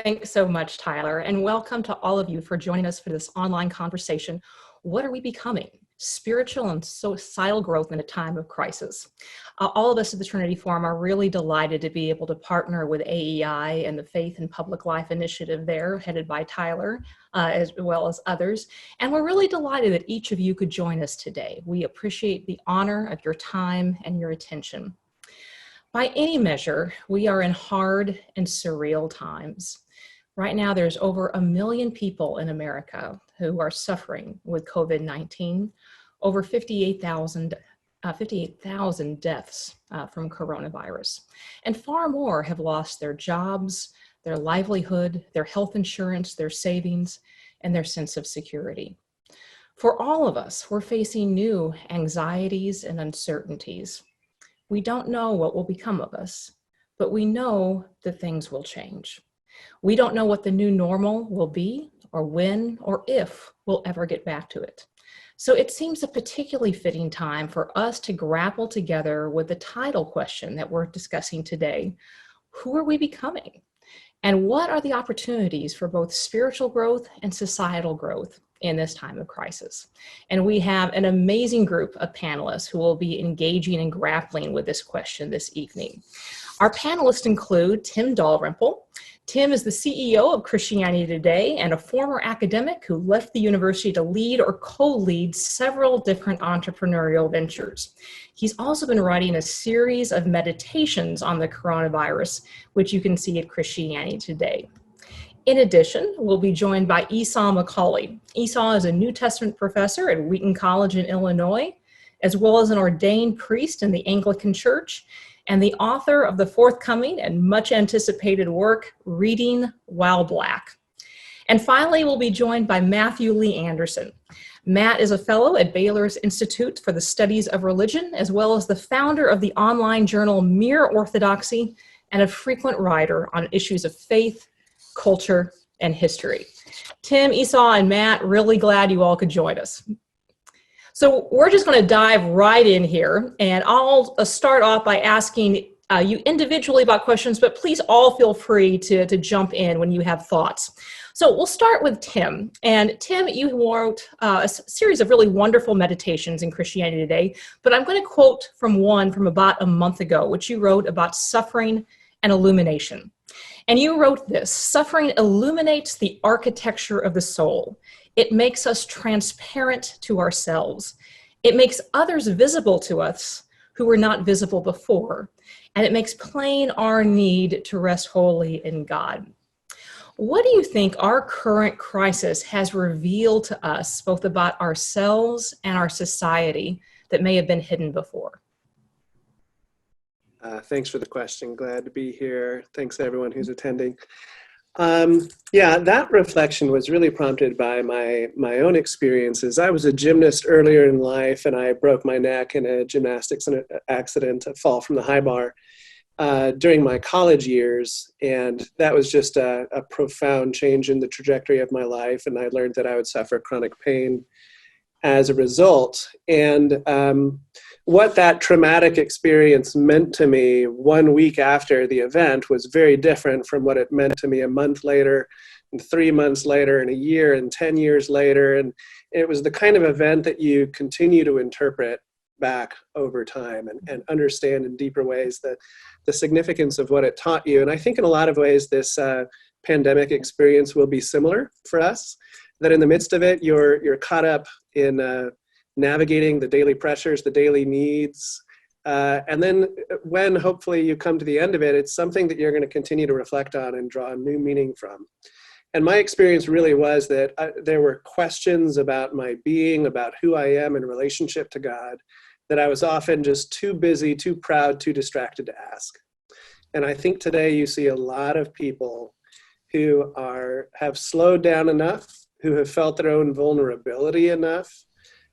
Thanks so much, Tyler, and welcome to all of you for joining us for this online conversation. What are we becoming? Spiritual and societal growth in a time of crisis. All of us at the Trinity Forum are really delighted to be able to partner with AEI and the Faith and Public Life Initiative there, headed by Tyler, as well as others. And we're really delighted that each of you could join us today. We appreciate the honor of your time and your attention. By any measure, we are in hard and surreal times. Right now, there's over 1 million people in America who are suffering with COVID-19, over 58,000 deaths from coronavirus, and far more have lost their jobs, their livelihood, their health insurance, their savings, and their sense of security. For all of us, we're facing new anxieties and uncertainties. We don't know what will become of us, but we know that things will change. We don't know what the new normal will be, or when, or if we'll ever get back to it. So it seems a particularly fitting time for us to grapple together with the title question that we're discussing today. Who are we becoming? And what are the opportunities for both spiritual growth and societal growth in this time of crisis? And we have an amazing group of panelists who will be engaging and grappling with this question this evening. Our panelists include Tim Dalrymple. Tim is the CEO of Christianity Today and a former academic who left the university to lead or co-lead several different entrepreneurial ventures. He's also been writing a series of meditations on the coronavirus, which you can see at Christianity Today. In addition, we'll be joined by Esau McCaulley. Esau is a New Testament professor at Wheaton College in Illinois, as well as an ordained priest in the Anglican Church, and the author of the forthcoming and much anticipated work, Reading While Black. And finally, we'll be joined by Matthew Lee Anderson. Matt is a fellow at Baylor's Institute for the Studies of Religion, as well as the founder of the online journal Mere Orthodoxy, and a frequent writer on issues of faith, culture, and history. Tim, Esau, and Matt, really glad you all could join us. So we're just going to dive right in here, and I'll start off by asking you individually about questions, but please all feel free to jump in when you have thoughts. So we'll start with Tim. And Tim, you wrote a series of really wonderful meditations in Christianity Today, but I'm going to quote from one from about a month ago, which you wrote about suffering and illumination. And you wrote this: suffering illuminates the architecture of the soul. It makes us transparent to ourselves. It makes others visible to us who were not visible before. And it makes plain our need to rest wholly in God. What do you think our current crisis has revealed to us, both about ourselves and our society, that may have been hidden before? Thanks for the question. Glad to be here. Thanks to everyone who's attending. Yeah, that reflection was really prompted by my own experiences. I was a gymnast earlier in life, and I broke my neck in a gymnastics accident, a fall from the high bar, during my college years. And that was just a profound change in the trajectory of my life. And I learned that I would suffer chronic pain as a result. And what that traumatic experience meant to me 1 week after the event was very different from what it meant to me a month later, and 3 months later, and a year, and 10 years later. And it was the kind of event that you continue to interpret back over time and understand in deeper ways the significance of what it taught you. And I think in a lot of ways, this pandemic experience will be similar for us, that in the midst of it, you're caught up in navigating the daily pressures, the daily needs. And then when hopefully you come to the end of it, it's something that you're going to continue to reflect on and draw new meaning from. And my experience really was that there were questions about my being, about who I am in relationship to God, that I was often just too busy, too proud, too distracted to ask. And I think today you see a lot of people who have slowed down enough, who have felt their own vulnerability enough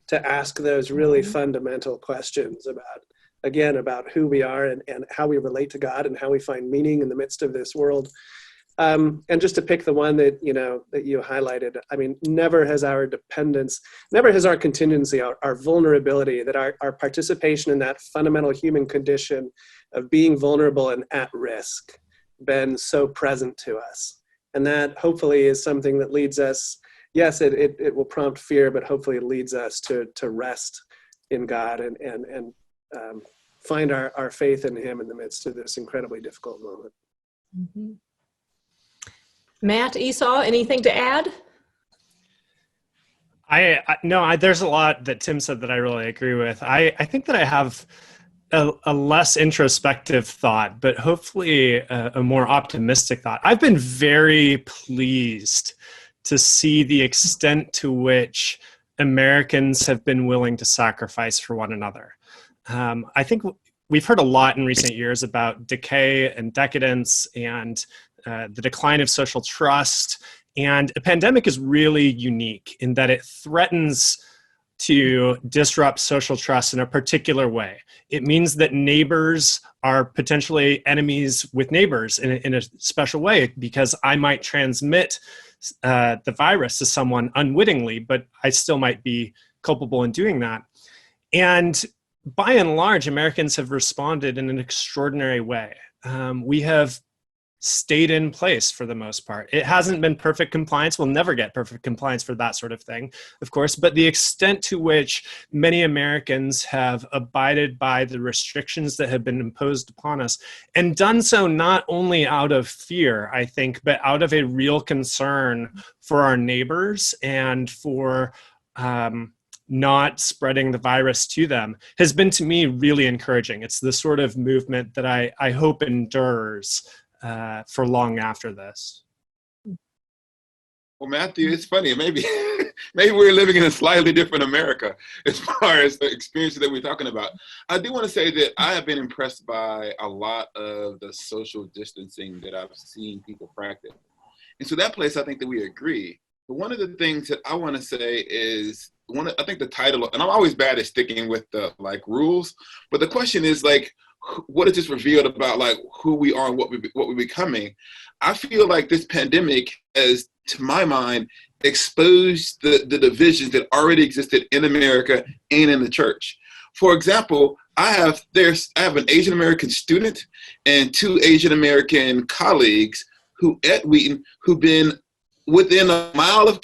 to ask those really fundamental questions about who we are and how we relate to God and how we find meaning in the midst of this world. And just to pick the one that you highlighted, I mean, never has our contingency, our vulnerability, that our participation in that fundamental human condition of being vulnerable and at risk been so present to us And that hopefully is something that leads us, yes, it will prompt fear, but hopefully it leads us to rest in God and find our faith in him in the midst of this incredibly difficult moment. Mm-hmm. Matt, Esau, anything to add? No, there's a lot that Tim said that I really agree with. I think that I have a less introspective thought, but hopefully a more optimistic thought. I've been very pleased to see the extent to which Americans have been willing to sacrifice for one another. I think we've heard a lot in recent years about decay and decadence and the decline of social trust. And a pandemic is really unique in that it threatens to disrupt social trust in a particular way. It means that neighbors are potentially enemies with neighbors in a special way, because I might transmit the virus to someone unwittingly, but I still might be culpable in doing that. And by and large, Americans have responded in an extraordinary way. We have stayed in place for the most part. It hasn't been perfect compliance. We'll never get perfect compliance for that sort of thing, of course, but the extent to which many Americans have abided by the restrictions that have been imposed upon us, and done so not only out of fear, I think, but out of a real concern for our neighbors and for not spreading the virus to them, has been, to me, really encouraging. It's the sort of movement that I hope endures for long after this. Well, Matthew, it's funny. Maybe we're living in a slightly different America as far as the experiences that we're talking about. I do want to say that I have been impressed by a lot of the social distancing that I've seen people practice. And so that place, I think that we agree. But one of the things that I want to say is, I think the title, and I'm always bad at sticking with the rules, but the question is what is this revealed about who we are and what we're becoming? I feel like this pandemic has, to my mind, exposed the divisions that already existed in America and in the church. For example, I have an Asian American student and 2 Asian American colleagues who at Wheaton who've been within a mile of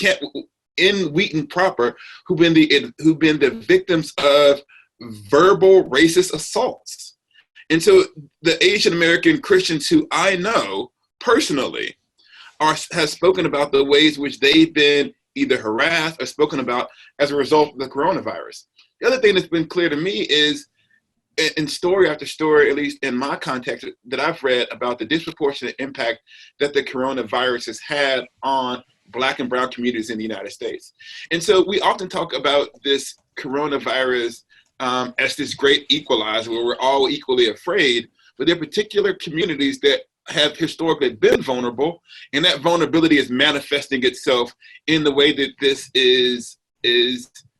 in Wheaton proper, who've been the victims of verbal racist assaults. And so the Asian American Christians who I know personally have spoken about the ways which they've been either harassed or spoken about as a result of the coronavirus. The other thing that's been clear to me is, in story after story, at least in my context that I've read, about the disproportionate impact that the coronavirus has had on Black and brown communities in the United States. And so we often talk about this coronavirus as this great equalizer where we're all equally afraid, but there are particular communities that have historically been vulnerable, and that vulnerability is manifesting itself in the way that this is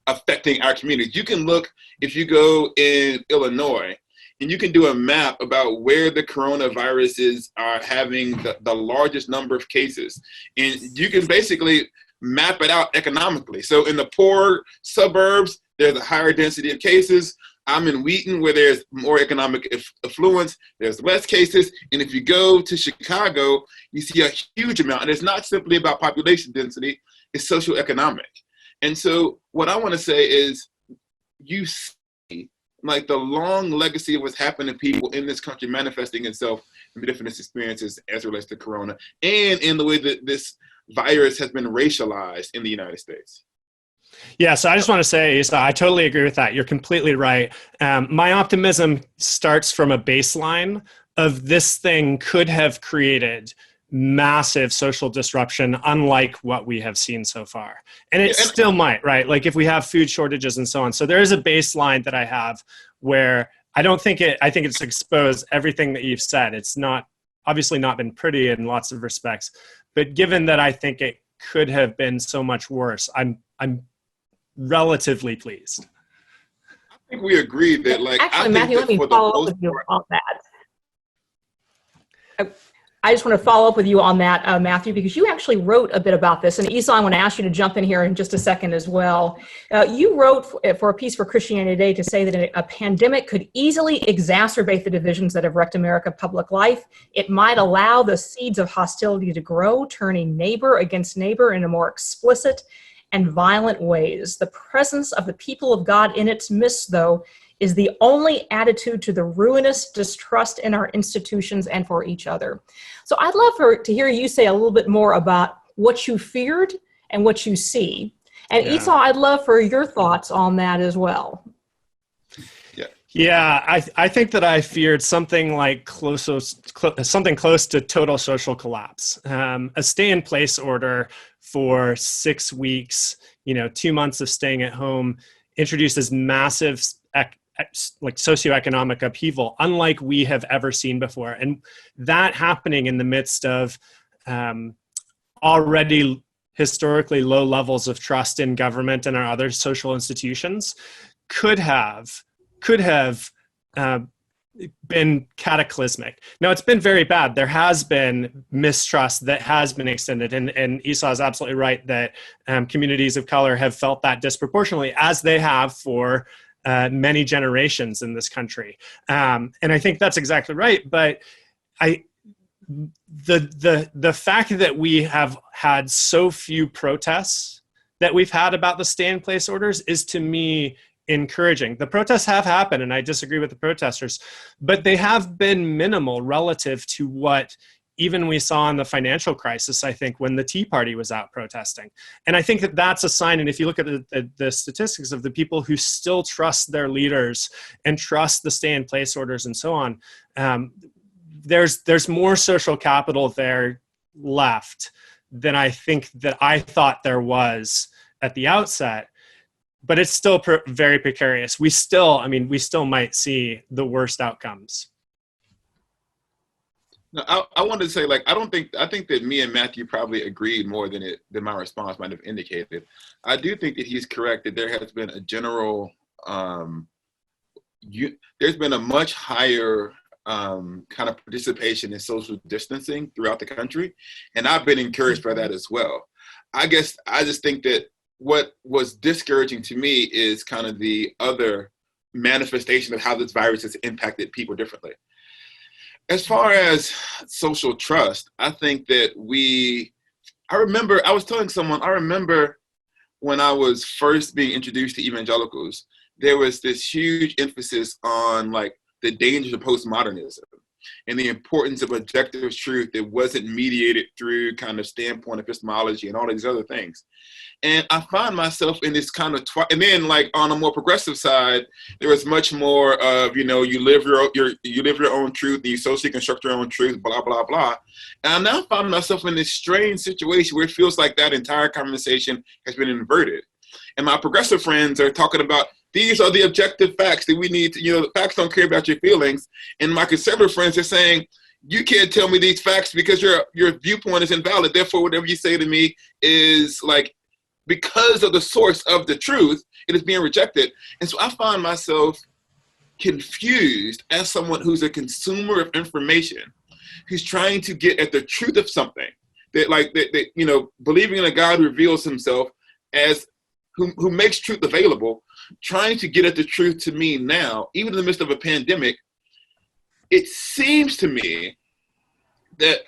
affecting our communities. You can look, if you go in Illinois, and you can do a map about where the coronaviruses are having the largest number of cases. And you can basically map it out economically. So in the poor suburbs, there's a higher density of cases. I'm in Wheaton, where there's more economic affluence, there's less cases. And if you go to Chicago, you see a huge amount. And it's not simply about population density, it's socioeconomic. And so what I want to say is, you see the long legacy of what's happened to people in this country manifesting itself in different experiences as it relates to corona, and in the way that this virus has been racialized in the United States. Yeah, so I just want to say, Esau, I totally agree with that. You're completely right. My optimism starts from a baseline of this thing could have created massive social disruption unlike what we have seen so far. And it still might, right? If we have food shortages and so on. So there is a baseline that I have where I think it's exposed everything that you've said. It's obviously not been pretty in lots of respects, but given that I think it could have been so much worse, I'm relatively pleased. I think we agree that actually, Matthew, let me follow up with you on that. I just want to follow up with you on that, Matthew, because you actually wrote a bit about this. And Esau, I want to ask you to jump in here in just a second as well. You wrote for a piece for Christianity Today to say that a pandemic could easily exacerbate the divisions that have wrecked American public life. It might allow the seeds of hostility to grow, turning neighbor against neighbor in a more explicit and violent ways. The presence of the people of God in its midst, though, is the only attitude to the ruinous distrust in our institutions and for each other. So I'd love to hear you say a little bit more about what you feared and what you see. And Esau, I'd love for your thoughts on that as well. Yeah, I think that I feared something like something close to total social collapse. A stay-in-place order for 6 weeks, 2 months of staying at home, introduces massive socioeconomic upheaval, unlike we have ever seen before. And that happening in the midst of already historically low levels of trust in government and our other social institutions could have been cataclysmic. Now, it's been very bad. There has been mistrust that has been extended. And Esau is absolutely right that communities of color have felt that disproportionately, as they have for many generations in this country. And I think that's exactly right. But the fact that we have had so few protests that we've had about the stay-in-place orders is, to me, encouraging. The protests have happened, and I disagree with the protesters, but they have been minimal relative to what even we saw in the financial crisis, I think, when the Tea Party was out protesting. And I think that that's a sign, and if you look at the statistics of the people who still trust their leaders and trust the stay-in-place orders and so on, there's more social capital there left than I think that I thought there was at the outset. But it's still very precarious. We still might see the worst outcomes. No, I wanted to say, I think that me and Matthew probably agreed more than my response might have indicated. I do think that he's correct that there has been a general, there's been a much higher kind of participation in social distancing throughout the country. And I've been encouraged by that as well. I guess I just think that what was discouraging to me is kind of the other manifestation of how this virus has impacted people differently. As far as social trust, I think that I remember when I was first being introduced to evangelicals, there was this huge emphasis on the dangers of postmodernism and the importance of objective truth that wasn't mediated through kind of standpoint epistemology and all these other things. And I find myself in this kind of, and then on a more progressive side, there was much more of, you live your own truth, and you socially construct your own truth, blah, blah, blah. And I now find myself in this strange situation where it feels like that entire conversation has been inverted. And my progressive friends are talking about, these are the objective facts that we need to, the facts don't care about your feelings. And my conservative friends are saying, you can't tell me these facts because your viewpoint is invalid. Therefore, whatever you say to me is because of the source of the truth, it is being rejected. And so I find myself confused as someone who's a consumer of information, who's trying to get at the truth of something that believing in a God who reveals himself as who makes truth available, trying to get at the truth to me now, even in the midst of a pandemic. It seems to me that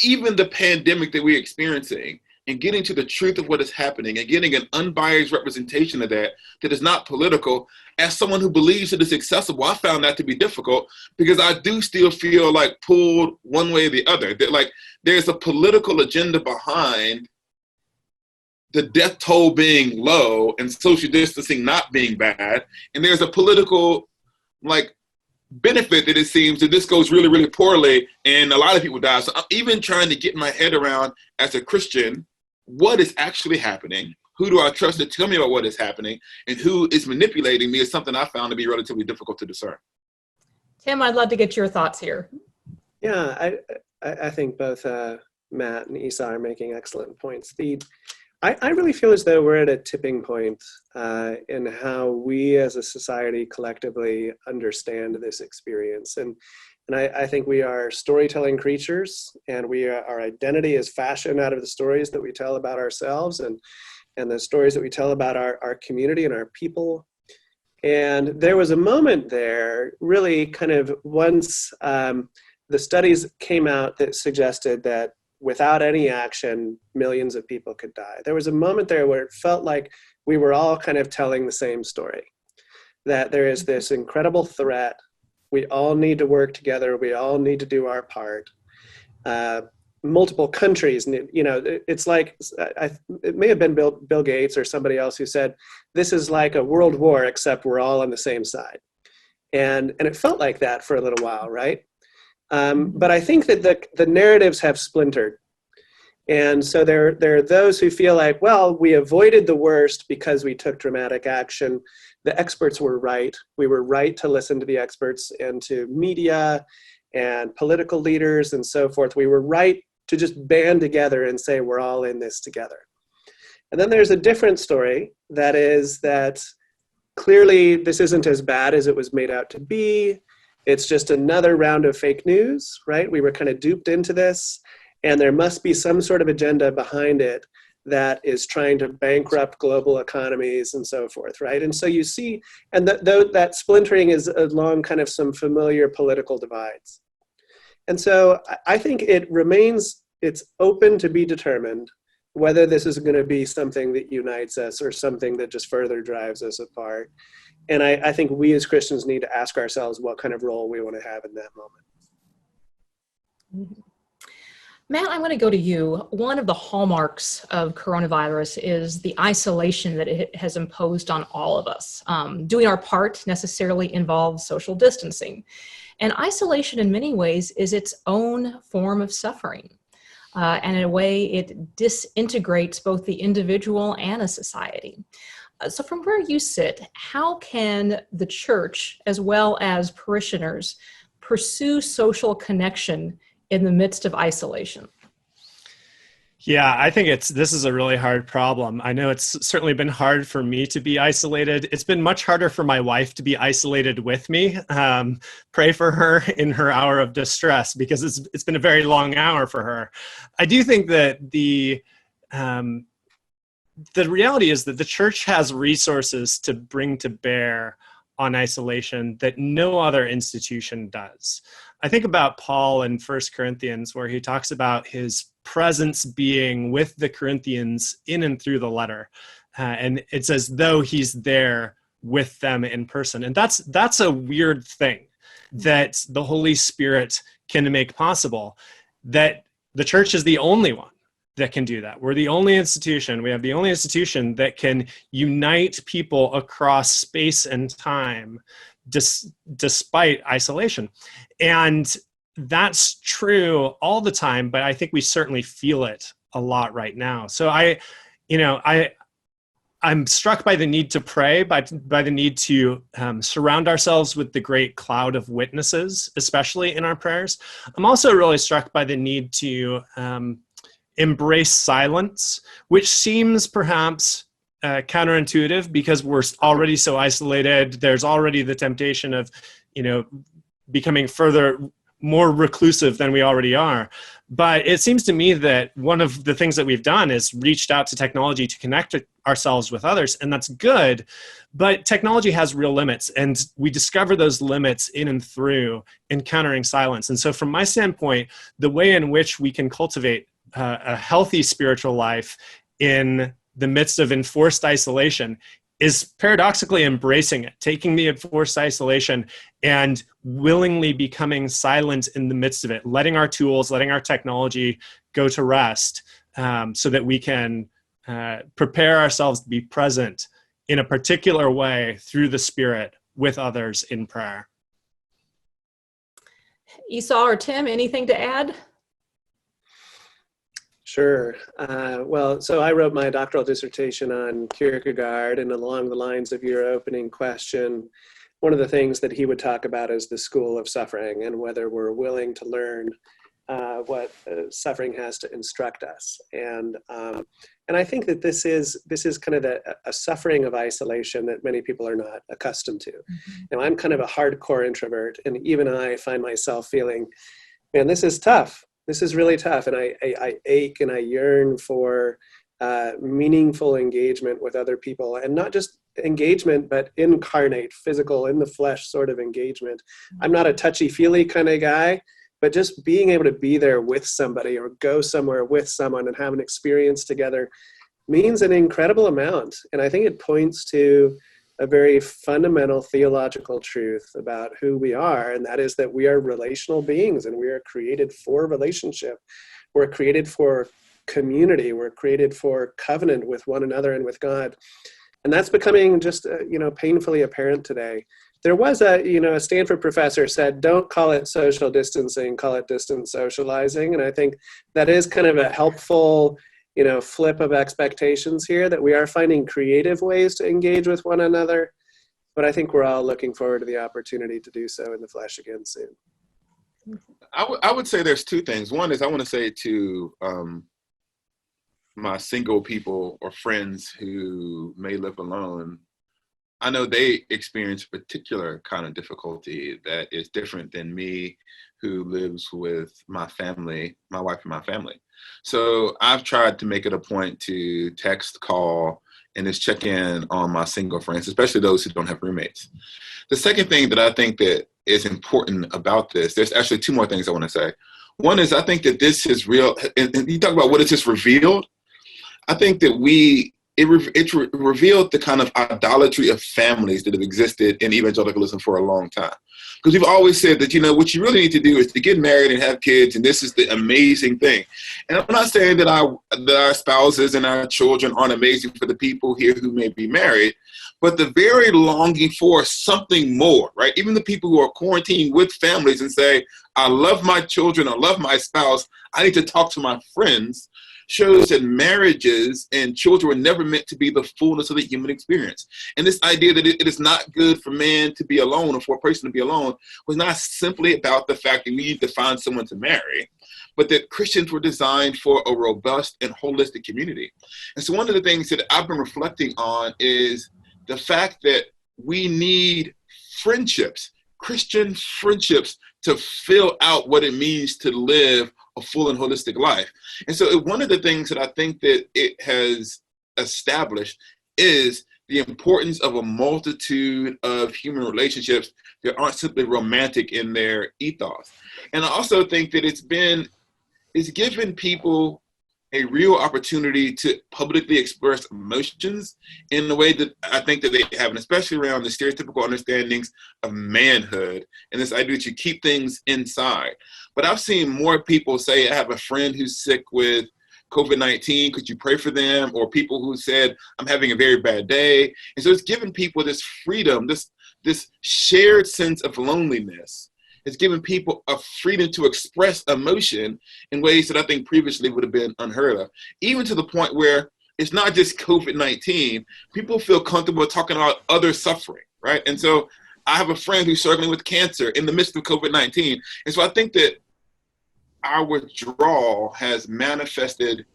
even the pandemic that we're experiencing and getting to the truth of what is happening and getting an unbiased representation of that is not political, as someone who believes it is accessible, I found that to be difficult because I do still feel pulled one way or the other, that there's a political agenda behind the death toll being low and social distancing not being bad. And there's a political benefit that it seems that this goes really, really poorly and a lot of people die. So I'm even trying to get my head around, as a Christian, what is actually happening? Who do I trust to tell me about what is happening? And who is manipulating me is something I found to be relatively difficult to discern. Tim, I'd love to get your thoughts here. Yeah, I think both Matt and Esau are making excellent points. I really feel as though we're at a tipping point in how we as a society collectively understand this experience. And And I think we are storytelling creatures, and our identity is fashioned out of the stories that we tell about ourselves and the stories that we tell about our community and our people. And there was a moment there, really kind of once the studies came out that suggested that without any action, millions of people could die. There was a moment there where it felt like we were all kind of telling the same story, that there is this incredible threat. We all need to work together. We all need to do our part. Multiple countries, it's like, it may have been Bill Gates or somebody else who said, this is like a world war, except we're all on the same side. And it felt like that for a little while, right? But I think that the narratives have splintered. And so there are those who feel like, well, we avoided the worst because we took dramatic action. The experts were right. We were right to listen to the experts and to media and political leaders and so forth. We were right to just band together and say, we're all in this together. And then there's a different story that is that clearly this isn't as bad as it was made out to be. It's just another round of fake news, right? We were kind of duped into this, and there must be some sort of agenda behind it that is trying to bankrupt global economies and so forth, right? And so you see, and that splintering is along kind of some familiar political divides. And so I think it's open to be determined whether this is going to be something that unites us or something that just further drives us apart. And I think we as Christians need to ask ourselves what kind of role we want to have in that moment. Mm-hmm. Matt, I'm going to go to you. One of the hallmarks of coronavirus is the isolation that it has imposed on all of us. Doing our part necessarily involves social distancing. And isolation in many ways is its own form of suffering. And in a way, it disintegrates both the individual and a society. So from where you sit, how can the church, as well as parishioners, pursue social connection in the midst of isolation? Yeah, I think this is a really hard problem. I know it's certainly been hard for me to be isolated. It's been much harder for my wife to be isolated with me. Pray for her in her hour of distress, because it's been a very long hour for her. I do think that the reality is that the church has resources to bring to bear on isolation that no other institution does. I think about Paul in 1 Corinthians, where he talks about his presence being with the Corinthians in and through the letter. And it's as though he's there with them in person. And that's a weird thing that the Holy Spirit can make possible, that the church is the only one that can do that. We're the only institution. We have the only institution that can unite people across space and time despite isolation. And that's true all the time, but I think we certainly feel it a lot right now. So I'm struck by the need to pray, by the need to surround ourselves with the great cloud of witnesses, especially in our prayers. I'm also really struck by the need to embrace silence, which seems perhaps counterintuitive because we're already so isolated. There's already the temptation of, becoming more reclusive than we already are. But it seems to me that one of the things that we've done is reached out to technology to connect ourselves with others, and that's good. But technology has real limits, and we discover those limits in and through encountering silence. And so from my standpoint, the way in which we can cultivate a healthy spiritual life in the midst of enforced isolation is paradoxically embracing it, taking the enforced isolation and willingly becoming silent in the midst of it, letting our tools, letting our technology go to rest, so that we can prepare ourselves to be present in a particular way through the Spirit with others in prayer. Esau or Tim, anything to add? Sure. So I wrote my doctoral dissertation on Kierkegaard, and along the lines of your opening question, one of the things that he would talk about is the school of suffering and whether we're willing to learn suffering has to instruct us. And I think that this is kind of a suffering of isolation that many people are not accustomed to. Now, I'm kind of a hardcore introvert, and even I find myself feeling, man, this is tough. This is really tough. And I ache and I yearn for meaningful engagement with other people, and not just engagement, but incarnate, physical, in the flesh sort of engagement. I'm not a touchy-feely kind of guy, but just being able to be there with somebody or go somewhere with someone and have an experience together means an incredible amount. And I think it points to a very fundamental theological truth about who we are, and that is that we are relational beings, and we are created for relationship. We're created for community. We're created for covenant with one another and with God. And that's becoming just, painfully apparent today. There was a Stanford professor said, don't call it social distancing, call it distant socializing. And I think that is kind of a helpful, flip of expectations here, that we are finding creative ways to engage with one another. But I think we're all looking forward to the opportunity to do so in the flesh again soon. I would say there's two things. One is I want to say to my single people or friends who may live alone, I know they experience a particular kind of difficulty that is different than me, who lives with my family, my wife and my family. So I've tried to make it a point to text, call, and just check in on my single friends, especially those who don't have roommates. The second thing that I think that is important about this, there's actually two more things I want to say. One is I think that this is real, and you talk about what is this revealed? I think that it revealed the kind of idolatry of families that have existed in evangelicalism for a long time. Because we've always said that, what you really need to do is to get married and have kids, and this is the amazing thing. And I'm not saying that our spouses and our children aren't amazing for the people here who may be married, but the very longing for something more, right? Even the people who are quarantining with families and say, I love my children, I love my spouse, I need to talk to my friends, shows that marriages and children were never meant to be the fullness of the human experience. And this idea that it is not good for man to be alone or for a person to be alone was not simply about the fact that we need to find someone to marry, but that Christians were designed for a robust and holistic community. And so one of the things that I've been reflecting on is the fact that we need friendships, Christian friendships, to fill out what it means to live a full and holistic life. And so one of the things that I think that it has established is the importance of a multitude of human relationships that aren't simply romantic in their ethos. And I also think that it's given people a real opportunity to publicly express emotions in the way that I think that they have, and especially around the stereotypical understandings of manhood and this idea that you keep things inside. But I've seen more people say, I have a friend who's sick with COVID-19, could you pray for them? Or people who said, I'm having a very bad day. And so it's given people this freedom, this shared sense of loneliness. It's given people a freedom to express emotion in ways that I think previously would have been unheard of, even to the point where it's not just COVID-19. People feel comfortable talking about other suffering, right? And so I have a friend who's struggling with cancer in the midst of COVID-19. And so I think that our withdrawal has manifested,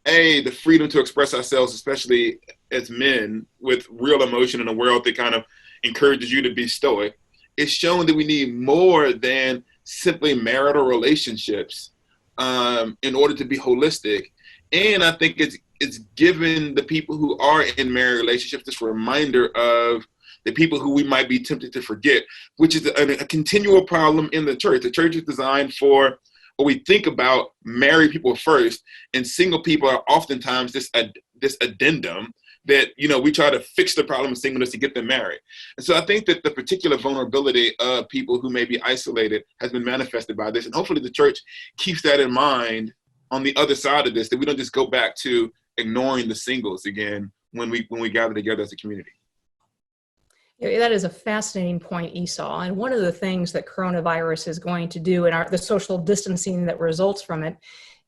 the freedom to express ourselves, especially as men, with real emotion in a world that kind of encourages you to be stoic. It's shown that we need more than simply marital relationships in order to be holistic. And I think it's given the people who are in married relationships this reminder of the people who we might be tempted to forget, which is a continual problem in the church. The church is designed for, or we think about married people first, and single people are oftentimes this addendum that, we try to fix the problem of singleness to get them married. And so I think that the particular vulnerability of people who may be isolated has been manifested by this. And hopefully the church keeps that in mind on the other side of this, that we don't just go back to ignoring the singles again when we gather together as a community. That is a fascinating point, Esau. And one of the things that coronavirus is going to do and the social distancing that results from it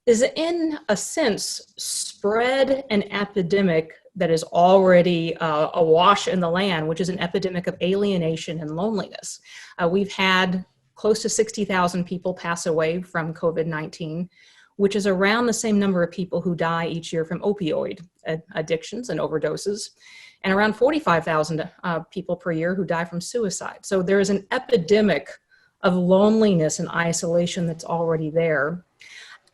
is, in a sense, spread an epidemic that is already awash in the land, which is an epidemic of alienation and loneliness. We've had close to 60,000 people pass away from COVID-19, which is around the same number of people who die each year from opioid addictions and overdoses, and around 45,000 people per year who die from suicide. So there is an epidemic of loneliness and isolation that's already there.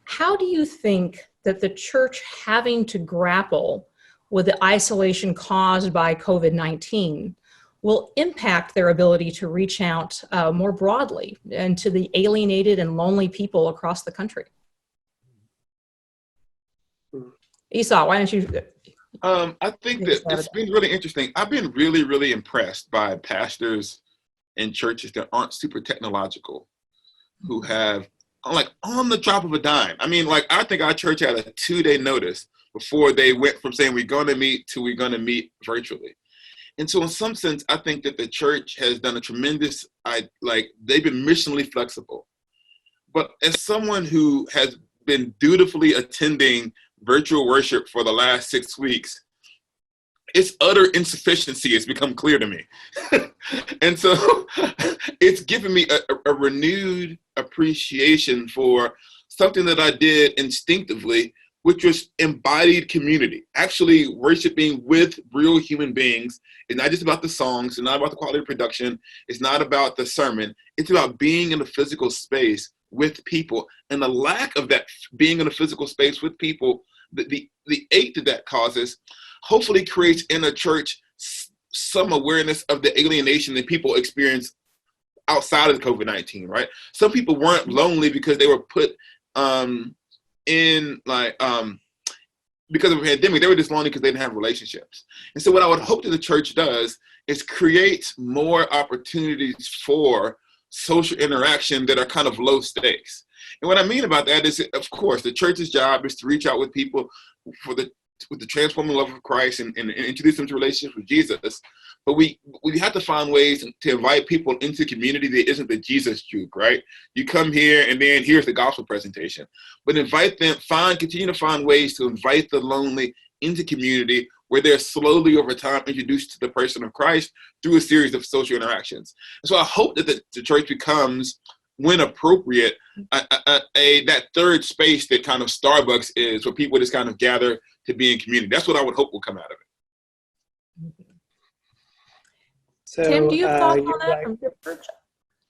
How do you think that the church having to grapple with the isolation caused by COVID-19 will impact their ability to reach out more broadly and to the alienated and lonely people across the country? Esau, why don't you? I think that it's been really interesting. I've been really, really impressed by pastors in churches that aren't super technological, who have, like, on the drop of a dime. I mean, like, I think our church had a 2-day notice before they went from saying we're going to meet to we're going to meet virtually. And so in some sense, I think that the church has done a tremendous, they've been missionally flexible. But as someone who has been dutifully attending virtual worship for the last 6 weeks, its utter insufficiency has become clear to me. And so it's given me a renewed appreciation for something that I did instinctively, which was embodied community, actually worshiping with real human beings. It's not just about the songs, it's not about the quality of production, it's not about the sermon, it's about being in a physical space with people. And the lack of that being in a physical space with people, the ache that causes, hopefully creates in a church some awareness of the alienation that people experience outside of COVID-19, right? Some people weren't lonely because they were put because of a pandemic. They were just lonely because they didn't have relationships. And so what I would hope that the church does is create more opportunities for social interaction that are kind of low stakes. And what I mean about that is, of course, the church's job is to reach out with people with the transforming love of Christ and introduce them to relationships with Jesus. But we have to find ways to invite people into community that isn't the Jesus juke, right? You come here and then here's the gospel presentation. But invite them, continue to find ways to invite the lonely into community where they're slowly over time introduced to the person of Christ through a series of social interactions. And so I hope that the church becomes, when appropriate, that third space that kind of Starbucks is, where people just kind of gather to be in community. That's what I would hope will come out of it. So, Tim, do you have thoughts on that from your church?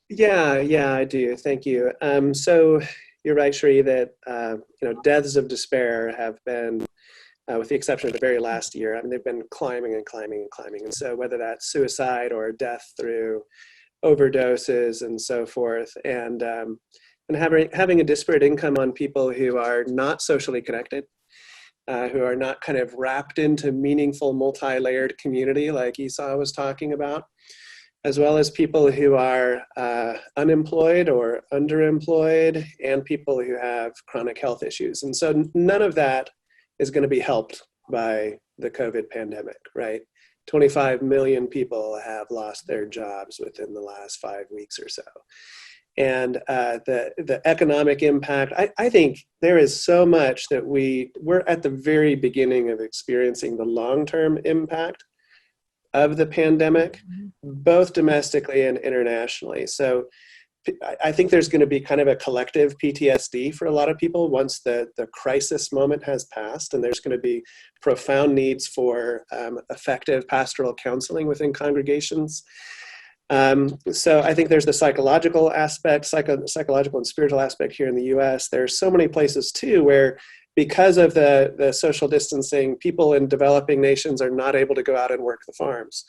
Yeah, I do. Thank you. So you're right, Cherie, that deaths of despair have been, with the exception of the very last year, I mean, they've been climbing and climbing and climbing. And so whether that's suicide or death through overdoses and so forth, and having a disparate income on people who are not socially connected, who are not kind of wrapped into meaningful multi-layered community like Esau was talking about, as well as people who are unemployed or underemployed, and people who have chronic health issues. And so none of that is going to be helped by the COVID pandemic, right? 25 million people have lost their jobs within the last 5 weeks or so. And the economic impact, I think there is so much that we're at the very beginning of experiencing the long-term impact of the pandemic, both domestically and internationally. So I think there's going to be kind of a collective PTSD for a lot of people once the crisis moment has passed, and there's going to be profound needs for effective pastoral counseling within congregations. So I think there's the psychological aspect, psychological and spiritual aspect here in the US. There's so many places too where, because of the social distancing, people in developing nations are not able to go out and work the farms.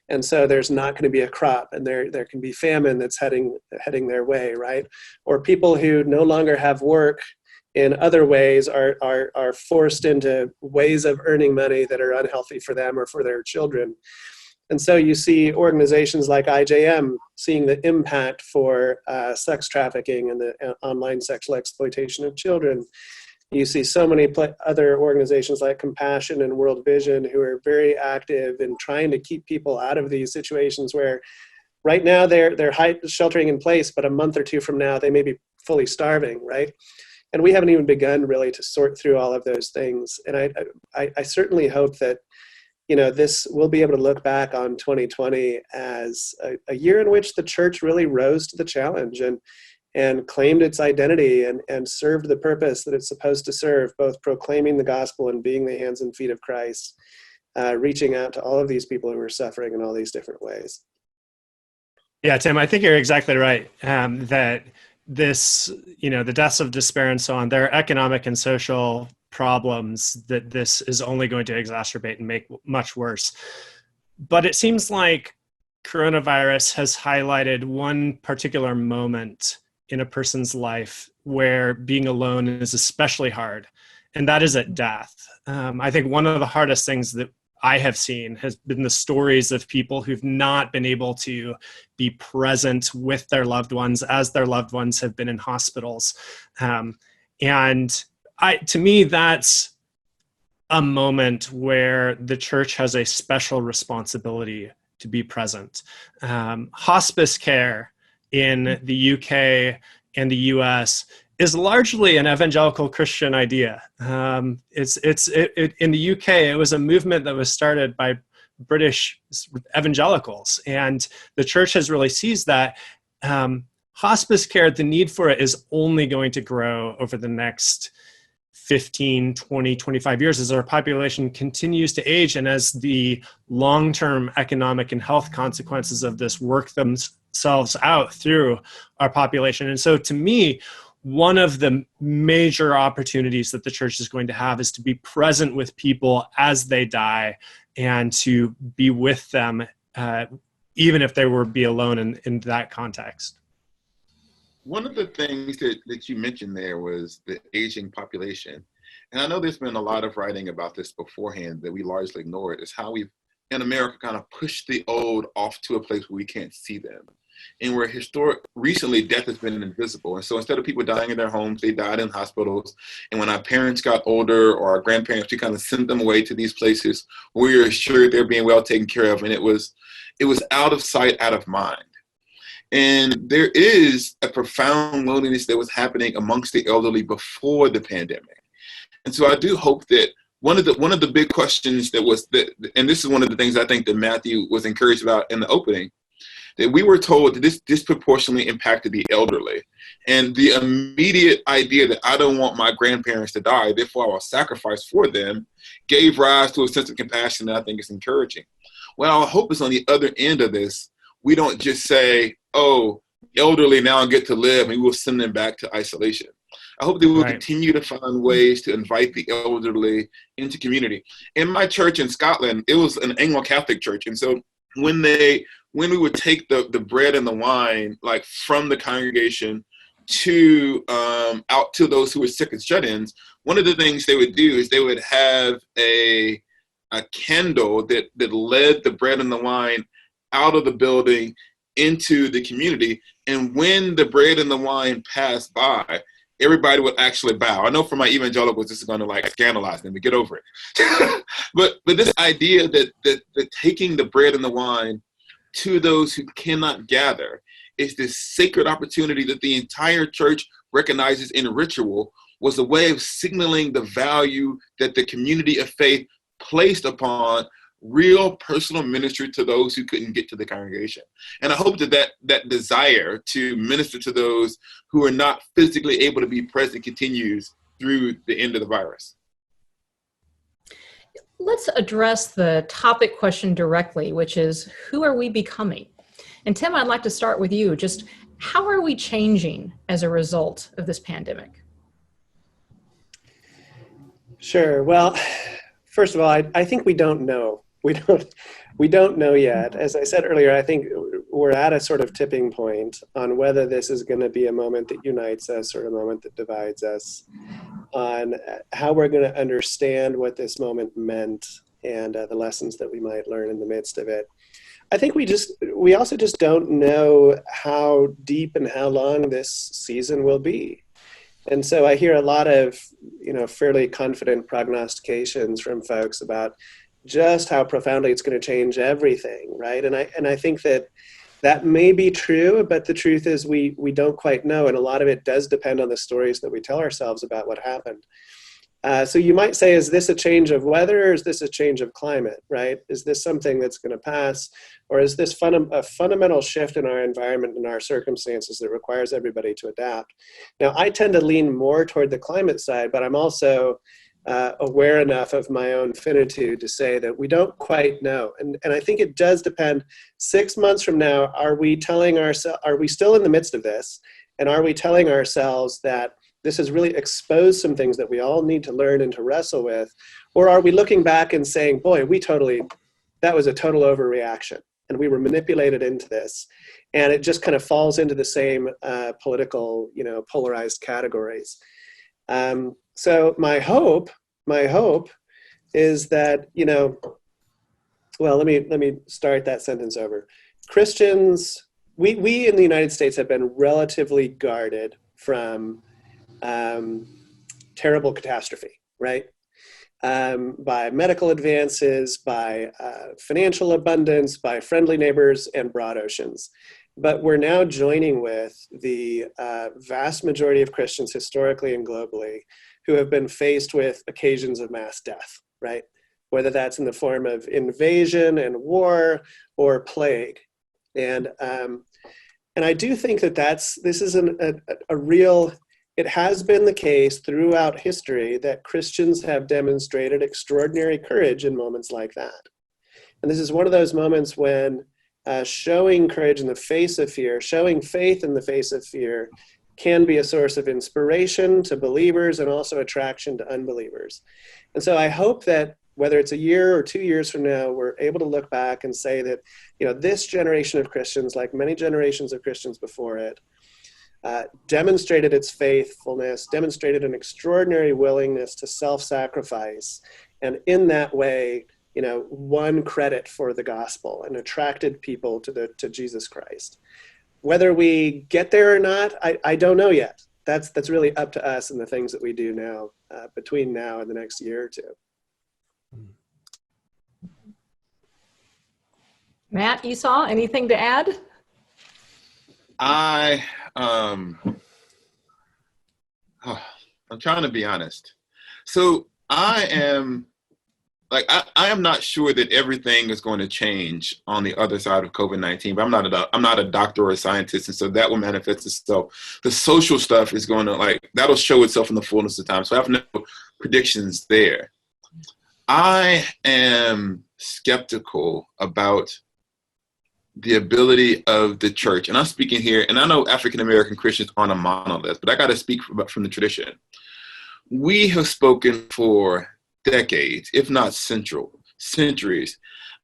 And so there's not going to be a crop, and there can be famine that's heading their way, right? Or people who no longer have work in other ways are forced into ways of earning money that are unhealthy for them or for their children. And so you see organizations like IJM seeing the impact for sex trafficking and the online sexual exploitation of children. You see so many other organizations like Compassion and World Vision who are very active in trying to keep people out of these situations where right now they're sheltering in place, but a month or two from now they may be fully starving, right? And we haven't even begun really to sort through all of those things. And I certainly hope that this, we'll be able to look back on 2020 as a year in which the church really rose to the challenge and claimed its identity and served the purpose that it's supposed to serve, both proclaiming the gospel and being the hands and feet of Christ, reaching out to all of these people who are suffering in all these different ways. Yeah, Tim, I think you're exactly right. That this, the deaths of despair and so on, they're economic and social problems that this is only going to exacerbate and make much worse. But it seems like coronavirus has highlighted one particular moment in a person's life where being alone is especially hard, and that is at death. I think one of the hardest things that I have seen has been the stories of people who've not been able to be present with their loved ones as their loved ones have been in hospitals. And to me, that's a moment where the church has a special responsibility to be present. Hospice care in the UK and the US is largely an evangelical Christian idea. In the UK, it was a movement that was started by British evangelicals, and the church has really seized that. Hospice care, the need for it is only going to grow over the next 15, 20, 25 years as our population continues to age and as the long-term economic and health consequences of this work themselves out through our population. And so to me, one of the major opportunities that the church is going to have is to be present with people as they die and to be with them, even if they were be alone in that context. One of the things that you mentioned there was the aging population. And I know there's been a lot of writing about this beforehand that we largely ignored, is how we've, in America, kind of pushed the old off to a place where we can't see them. And where recently death has been invisible. And so instead of people dying in their homes, they died in hospitals. And when our parents got older or our grandparents, we kind of sent them away to these places where we were assured they're being well taken care of. And it was out of sight, out of mind. And there is a profound loneliness that was happening amongst the elderly before the pandemic. And so I do hope that one of the big questions and this is one of the things I think that Matthew was encouraged about in the opening, that we were told that this disproportionately impacted the elderly. And the immediate idea that I don't want my grandparents to die, therefore I will sacrifice for them, gave rise to a sense of compassion that I think is encouraging. Well, I hope is on the other end of this, we don't just say, oh, elderly now get to live, and we will send them back to isolation. I hope that we'll continue to find ways to invite the elderly into community. In my church in Scotland, it was an Anglo-Catholic church. And so when we would take the bread and the wine, like from the congregation to out to those who were sick and shut-ins, one of the things they would do is they would have a candle that led the bread and the wine out of the building into the community. And when the bread and the wine passed by, everybody would actually bow. I know for my evangelicals, this is going to like scandalize them, but get over it. but this idea that taking the bread and the wine to those who cannot gather is this sacred opportunity that the entire church recognizes in ritual, was a way of signaling the value that the community of faith placed upon real personal ministry to those who couldn't get to the congregation. And I hope that desire to minister to those who are not physically able to be present continues through the end of the virus. Let's address the topic question directly, which is, who are we becoming? And Tim, I'd like to start with you. Just how are we changing as a result of this pandemic? Sure. Well, first of all, I think we don't know. We don't know yet. As I said earlier, I think we're at a sort of tipping point on whether this is going to be a moment that unites us or a moment that divides us, on how we're going to understand what this moment meant and the lessons that we might learn in the midst of it. I think we also just don't know how deep and how long this season will be. And so I hear a lot of, fairly confident prognostications from folks about just how profoundly it's going to change everything, right? And I think that may be true, but the truth is we don't quite know, and a lot of it does depend on the stories that we tell ourselves about what happened. So you might say, is this a change of weather, or is this a change of climate, right? Is this something that's going to pass, or is this a fundamental shift in our environment and our circumstances that requires everybody to adapt? Now, I tend to lean more toward the climate side, but I'm also aware enough of my own finitude to say that we don't quite know. And I think it does depend. 6 months from now, are we still in the midst of this? And are we telling ourselves that this has really exposed some things that we all need to learn and to wrestle with? Or are we looking back and saying, boy, that was a total overreaction, and we were manipulated into this, and it just kind of falls into the same political, polarized categories. So my hope is that, well, let me start that sentence over. Christians, we in the United States have been relatively guarded from terrible catastrophe, right? By medical advances, by financial abundance, by friendly neighbors and broad oceans. But we're now joining with the vast majority of Christians historically and globally who have been faced with occasions of mass death, right? Whether that's in the form of invasion and war or plague. And I do think that this is a real, it has been the case throughout history that Christians have demonstrated extraordinary courage in moments like that. And this is one of those moments when showing courage in the face of fear, showing faith in the face of fear, can be a source of inspiration to believers and also attraction to unbelievers. And so I hope that whether it's a year or 2 years from now, we're able to look back and say that, this generation of Christians, like many generations of Christians before it, demonstrated its faithfulness, demonstrated an extraordinary willingness to self-sacrifice, and in that way, won credit for the gospel and attracted people to Jesus Christ. Whether we get there or not, I don't know yet. That's really up to us and the things that we do now, between now and the next year or two. Matt, Esau, anything to add? I'm trying to be honest. So I am not sure that everything is going to change on the other side of COVID-19, but I'm not a doctor or a scientist. And so that will manifest itself. The social stuff is going to that'll show itself in the fullness of time. So I have no predictions there. I am skeptical about the ability of the church, and I'm speaking here, and I know African-American Christians aren't a monolith, but I got to speak from the tradition. We have spoken for decades, if not centuries,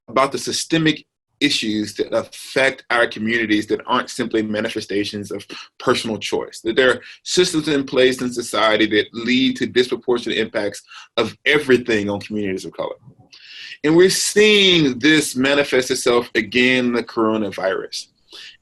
about the systemic issues that affect our communities that aren't simply manifestations of personal choice, that there are systems in place in society that lead to disproportionate impacts of everything on communities of color. And we're seeing this manifest itself again in the coronavirus.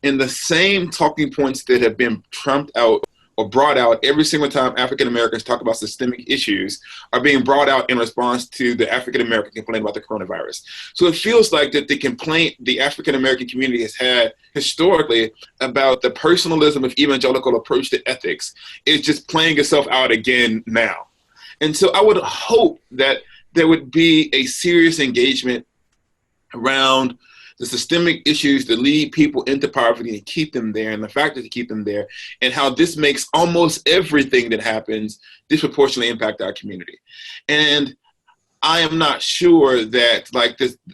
And the same talking points that have been trumped out or brought out every single time African Americans talk about systemic issues are being brought out in response to the African American complaint about the coronavirus. So it feels like that the complaint the African American community has had historically about the personalism of evangelical approach to ethics is just playing itself out again now. And so I would hope that there would be a serious engagement around the systemic issues that lead people into poverty and keep them there, and the factors that keep them there, and how this makes almost everything that happens disproportionately impact our community. And I am not sure that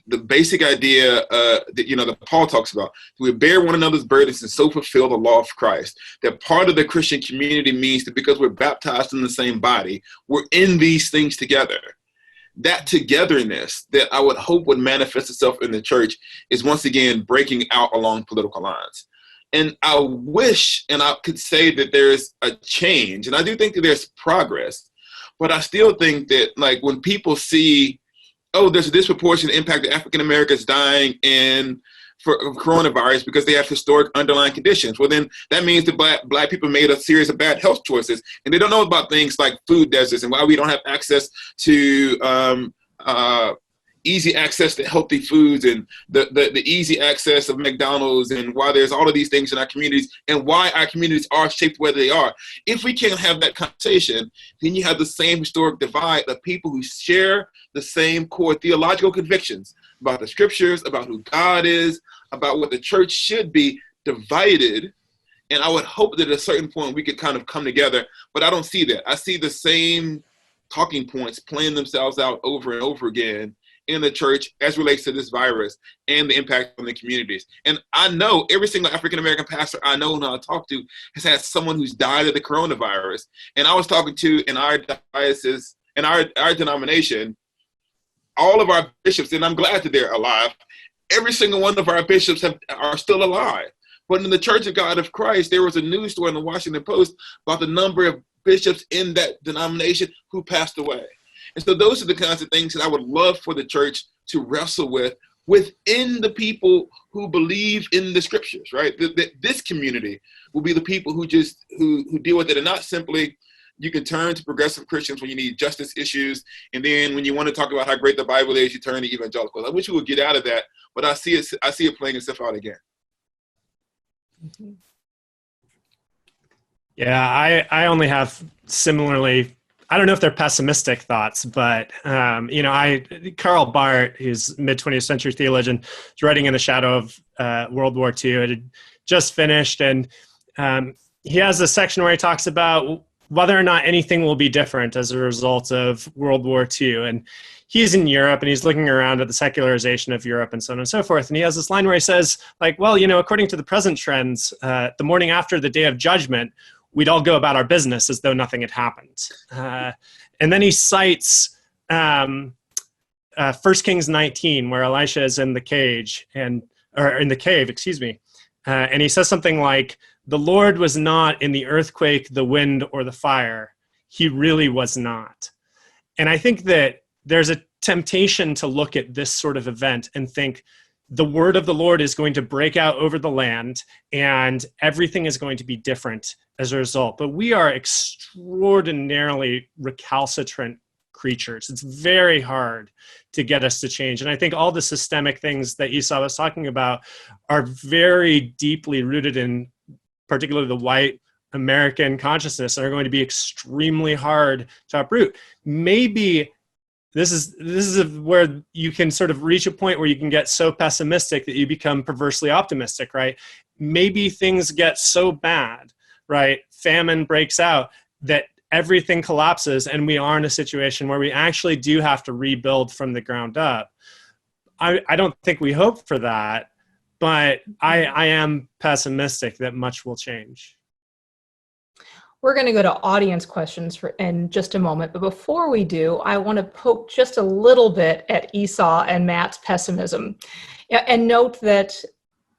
the basic idea that Paul talks about, we bear one another's burdens and so fulfill the law of Christ, that part of the Christian community means that because we're baptized in the same body, we're in these things together. That togetherness that I would hope would manifest itself in the church is once again breaking out along political lines. And I wish, and I could say that there's a change, and I do think that there's progress, but I still think that when people see, there's a disproportionate impact that African Americans dying for coronavirus because they have historic underlying conditions. Well, then that means that black people made a series of bad health choices, and they don't know about things like food deserts and why we don't have access to easy access to healthy foods and the easy access of McDonald's, and why there's all of these things in our communities and why our communities are shaped where they are. If we can't have that conversation, then you have the same historic divide of people who share the same core theological convictions about the scriptures, about who God is, about what the church should be, divided. And I would hope that at a certain point we could kind of come together, but I don't see that. I see the same talking points playing themselves out over and over again in the church as relates to this virus and the impact on the communities. And I know every single African-American pastor I know and I talk to has had someone who's died of the coronavirus. And I was talking to, in our diocese, in our denomination, all of our bishops, and I'm glad that they're alive, every single one of our bishops are still alive. But in the Church of God of Christ, there was a news story in the Washington Post about the number of bishops in that denomination who passed away. And so those are the kinds of things that I would love for the church to wrestle with within the people who believe in the scriptures, right? This community will be the people who deal with it, and not simply you can turn to progressive Christians when you need justice issues, and then when you want to talk about how great the Bible is, you turn to evangelicals. I wish we would get out of that, but I see it playing itself out again. Mm-hmm. Yeah, I only have similarly, I don't know if they're pessimistic thoughts, but, Karl Barth, who's mid-20th century theologian, is writing in the shadow of World War II. It had just finished, and he has a section where he talks about whether or not anything will be different as a result of World War II. And he's in Europe, and he's looking around at the secularization of Europe and so on and so forth. And he has this line where he says, according to the present trends, the morning after the Day of Judgment, we'd all go about our business as though nothing had happened. And then he cites 1 Kings 19, where Elisha is in the cave, and he says something like, "The Lord was not in the earthquake, the wind, or the fire. He really was not." And I think that there's a temptation to look at this sort of event and think, the word of the Lord is going to break out over the land and everything is going to be different as a result. But we are extraordinarily recalcitrant creatures. It's very hard to get us to change. And I think all the systemic things that Esau was talking about are very deeply rooted in particularly the white American consciousness and are going to be extremely hard to uproot. Maybe this is where you can sort of reach a point where you can get so pessimistic that you become perversely optimistic, right? Maybe things get so bad, right? Famine breaks out that everything collapses and we are in a situation where we actually do have to rebuild from the ground up. I don't think we hope for that, but I am pessimistic that much will change. We're going to go to audience questions in just a moment. But before we do, I want to poke just a little bit at Esau and Matt's pessimism and note that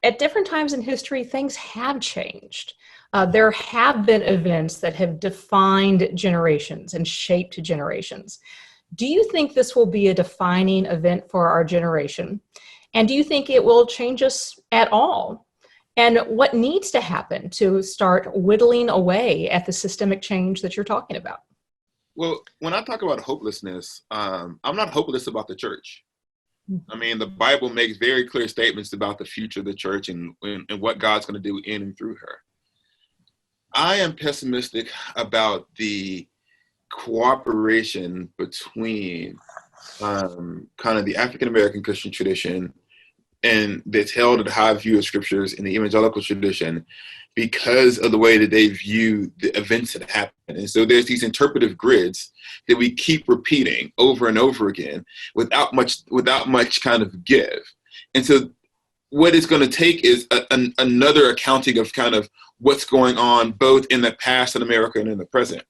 at different times in history, things have changed. There have been events that have defined generations and shaped generations. Do you think this will be a defining event for our generation? And do you think it will change us at all? And what needs to happen to start whittling away at the systemic change that you're talking about? Well, when I talk about hopelessness, I'm not hopeless about the church. I mean, the Bible makes very clear statements about the future of the church and what God's going to do in and through her. I am pessimistic about the cooperation between kind of the African-American Christian tradition and that's held at a high view of scriptures in the evangelical tradition because of the way that they view the events that happen. And so there's these interpretive grids that we keep repeating over and over again without much kind of give. And so what it's going to take is another accounting of kind of what's going on both in the past in America and in the present.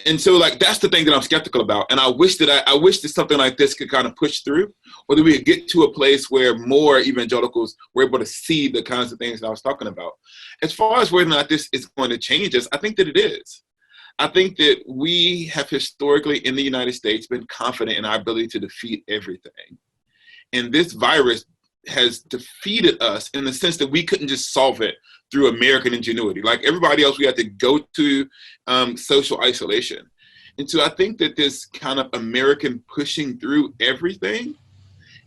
And so, like, that's the thing that I'm skeptical about. And I wish that something like this could kind of push through, or that we could get to a place where more evangelicals were able to see the kinds of things that I was talking about. As far as whether or not this is going to change us, I think that it is. I think that we have historically in the United States been confident in our ability to defeat everything. And this virus has defeated us in the sense that we couldn't just solve it through American ingenuity. Like everybody else, we had to go to social isolation. And so I think that this kind of American pushing through everything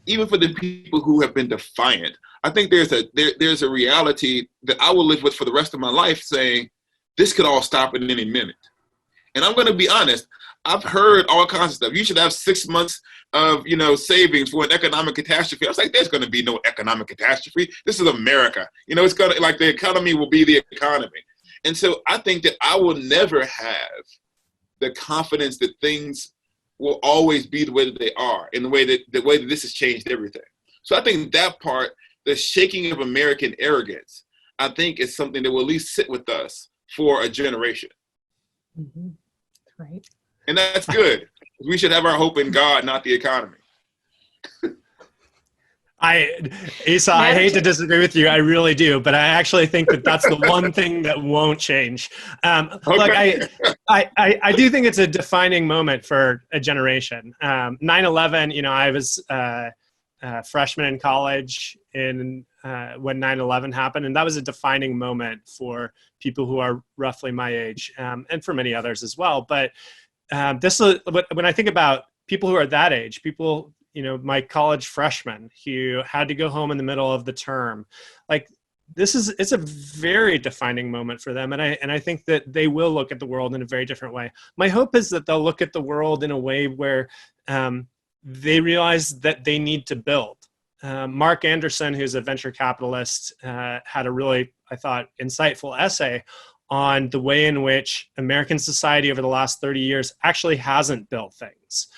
even for the people who have been defiant, I think there's a reality that I will live with for the rest of my life, saying this could all stop at any minute. And I'm going to be honest, I've heard all kinds of stuff. You should have 6 months of, savings for an economic catastrophe. I was like, there's going to be no economic catastrophe. This is America. It's going to, like, the economy will be the economy. And so I think that I will never have the confidence that things will always be the way that they are, in the way that this has changed everything. So I think that part, the shaking of American arrogance, I think is something that will at least sit with us for a generation. Mm-hmm. Right. And that's good. We should have our hope in God, not the economy. Esau, I hate to disagree with you. I really do. But I actually think that that's the one thing that won't change. Okay. Look, I do think it's a defining moment for a generation. 9/11, I was a freshman in college when 9/11 happened. And that was a defining moment for people who are roughly my age, and for many others as well. But when I think about people who are that age, people, my college freshmen who had to go home in the middle of the term, like it's a very defining moment for them. And I think that they will look at the world in a very different way. My hope is that they'll look at the world in a way where they realize that they need to build. Mark Anderson, who's a venture capitalist, had a really, I thought, insightful essay on the way in which American society over the last 30 years actually hasn't built things.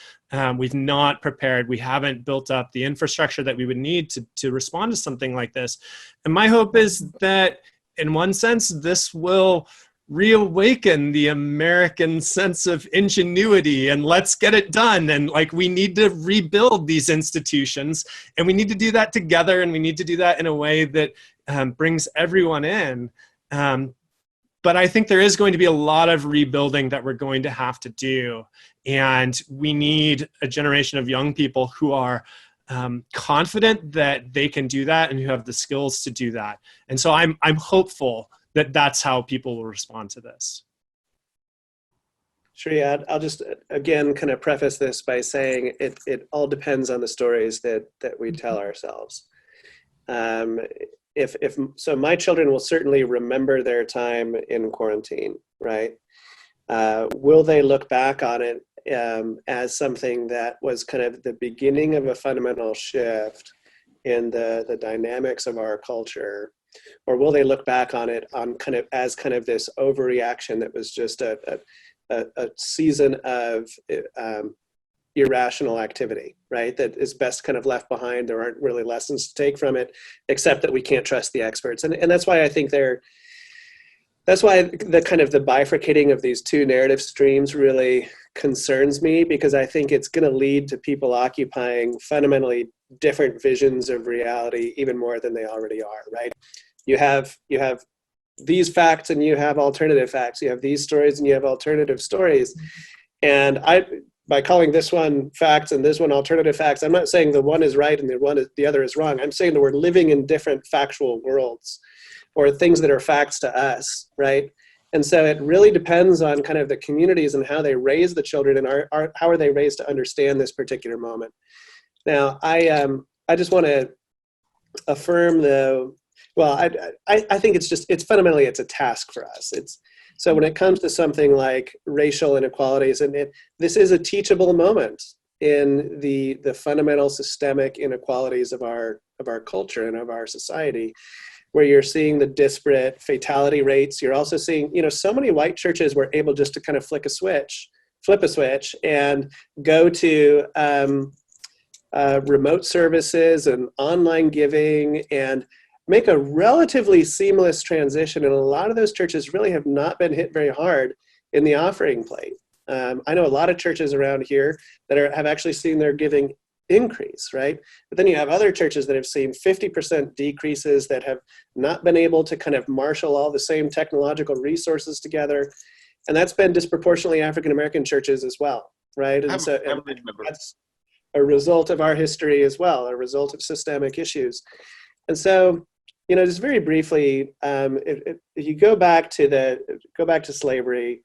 We've not prepared. We haven't built up the infrastructure that we would need to respond to something like this. And my hope is that, in one sense, this will reawaken the American sense of ingenuity and let's get it done. And we need to rebuild these institutions, and we need to do that together, and we need to do that in a way that brings everyone in. But I think there is going to be a lot of rebuilding that we're going to have to do. And we need a generation of young people who are confident that they can do that and who have the skills to do that. And so I'm hopeful that that's how people will respond to this. Cherie, I'll just, again, kind of preface this by saying it all depends on the stories that we tell ourselves. So my children will certainly remember their time in quarantine, right? Will they look back on it as something that was kind of the beginning of a fundamental shift in the dynamics of our culture? Or will they look back on it as this overreaction that was just a season of irrational activity, right? That is best kind of left behind. There aren't really lessons to take from it, except that we can't trust the experts. And that's why I think that's why the kind of the bifurcating of these two narrative streams really concerns me, because I think it's going to lead to people occupying fundamentally different visions of reality even more than they already are, right? You have these facts and you have alternative facts. You have these stories and you have alternative stories. And by calling this one facts and this one alternative facts, I'm not saying the one is right and the other is wrong. I'm saying that we're living in different factual worlds, or things that are facts to us, right? And so it really depends on kind of the communities and how they raise the children, and how are they raised to understand this particular moment. Now, I just want to affirm I think it's fundamentally, it's a task for us. So when it comes to something like racial inequalities, and this is a teachable moment in the fundamental systemic inequalities of our culture and of our society, where you're seeing the disparate fatality rates. You're also seeing, so many white churches were able just to kind of flip a switch and go to remote services and online giving and make a relatively seamless transition. And a lot of those churches really have not been hit very hard in the offering plate. I know a lot of churches around here that have actually seen their giving increase, right? But then you have other churches that have seen 50% decreases, that have not been able to kind of marshal all the same technological resources together. And that's been disproportionately African-American churches as well, right? And so that's a result of our history as well, a result of systemic issues. And so, just very briefly, if you go back to slavery,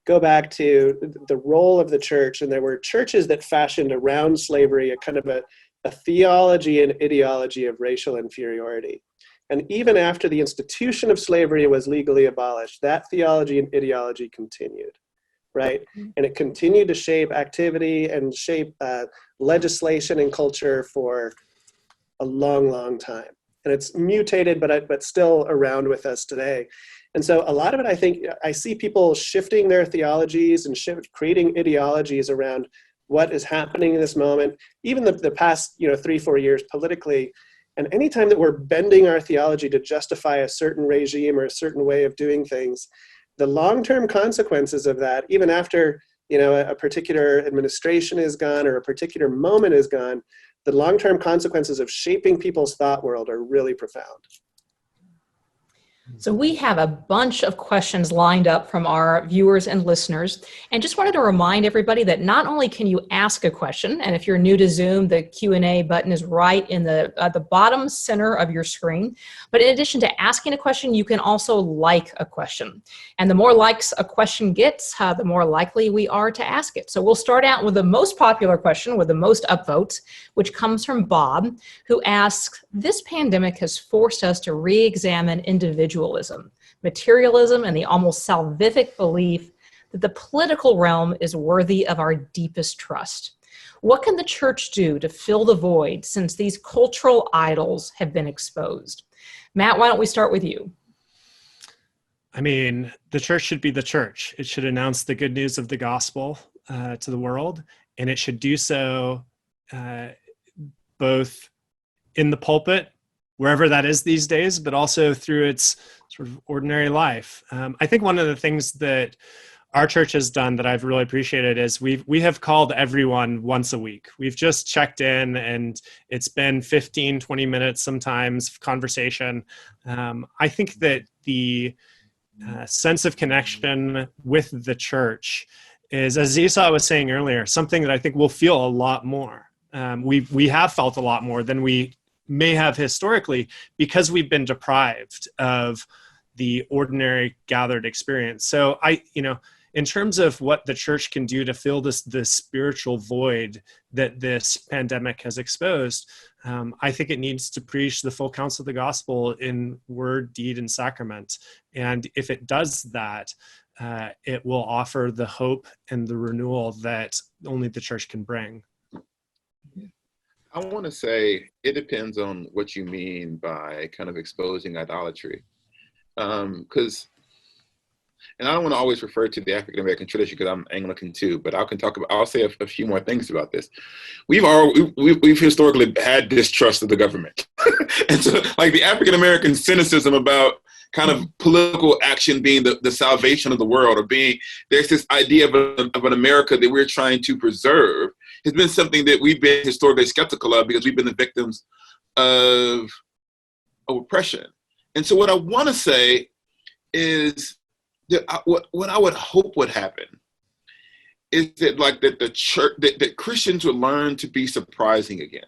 go back to the role of the church, and there were churches that fashioned around slavery a kind of a a theology and ideology of racial inferiority. And even after the institution of slavery was legally abolished, that theology and ideology continued, right? And it continued to shape activity and shape legislation and culture for a long, long time. And it's mutated, but still around with us today. And so a lot of it, I think, I see people shifting their theologies and creating ideologies around what is happening in this moment, even the past 3-4 years politically. And anytime that we're bending our theology to justify a certain regime or a certain way of doing things, the long-term consequences of that, even after a particular administration is gone or a particular moment is gone, the long-term consequences of shaping people's thought world are really profound. So we have a bunch of questions lined up from our viewers and listeners, and just wanted to remind everybody that not only can you ask a question, and if you're new to Zoom, the Q&A button is right in the bottom center of your screen, but in addition to asking a question, you can also like a question. And the more likes a question gets, the more likely we are to ask it. So we'll start out with the most popular question with the most upvotes, which comes from Bob, who asks, this pandemic has forced us to re-examine individualism, materialism, and the almost salvific belief that the political realm is worthy of our deepest trust. What can the church do to fill the void since these cultural idols have been exposed? Matt, why don't we start with you? I mean, the church should be the church. It should announce the good news of the gospel to the world, and it should do so both in the pulpit, wherever that is these days, but also through its sort of ordinary life. I think one of the things that our church has done that I've really appreciated is we have called everyone once a week. We've just checked in, and it's been 15, 20 minutes sometimes of conversation. I think that the sense of connection with the church is, as Esau was saying earlier, something that I think we'll feel a lot more. We have felt a lot more than we may have historically because we've been deprived of the ordinary gathered experience. So in terms of what the church can do to fill this spiritual void that this pandemic has exposed, I think it needs to preach the full counsel of the gospel in word, deed, and sacrament. And if it does that, it will offer the hope and the renewal that only the church can bring. I want to say it depends on what you mean by kind of exposing idolatry. Because, and I don't want to always refer to the African American tradition because I'm Anglican too, but I'll say a few more things about this. We've historically had distrust of the government. And so like the African American cynicism about kind of political action being the salvation of the world, or there's this idea of an America that we're trying to preserve, has been something that we've been historically skeptical of because we've been the victims of oppression. And so what I want to say is that what I would hope would happen is that the church, that Christians would learn to be surprising again.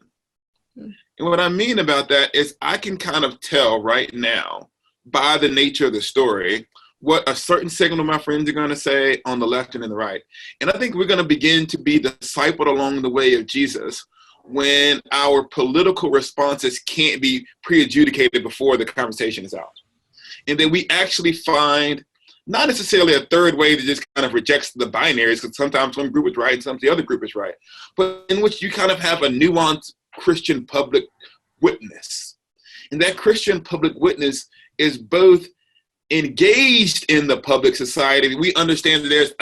And what I mean about that is I can kind of tell right now by the nature of the story what a certain segment of my friends are going to say on the left and in the right. And I think we're going to begin to be discipled along the way of Jesus when our political responses can't be pre-adjudicated before the conversation is out. And that we actually find not necessarily a third way that just kind of rejects the binaries, because sometimes one group is right and sometimes the other group is right, but in which you kind of have a nuanced Christian public witness. And that Christian public witness is both engaged in the public society. We understand that there's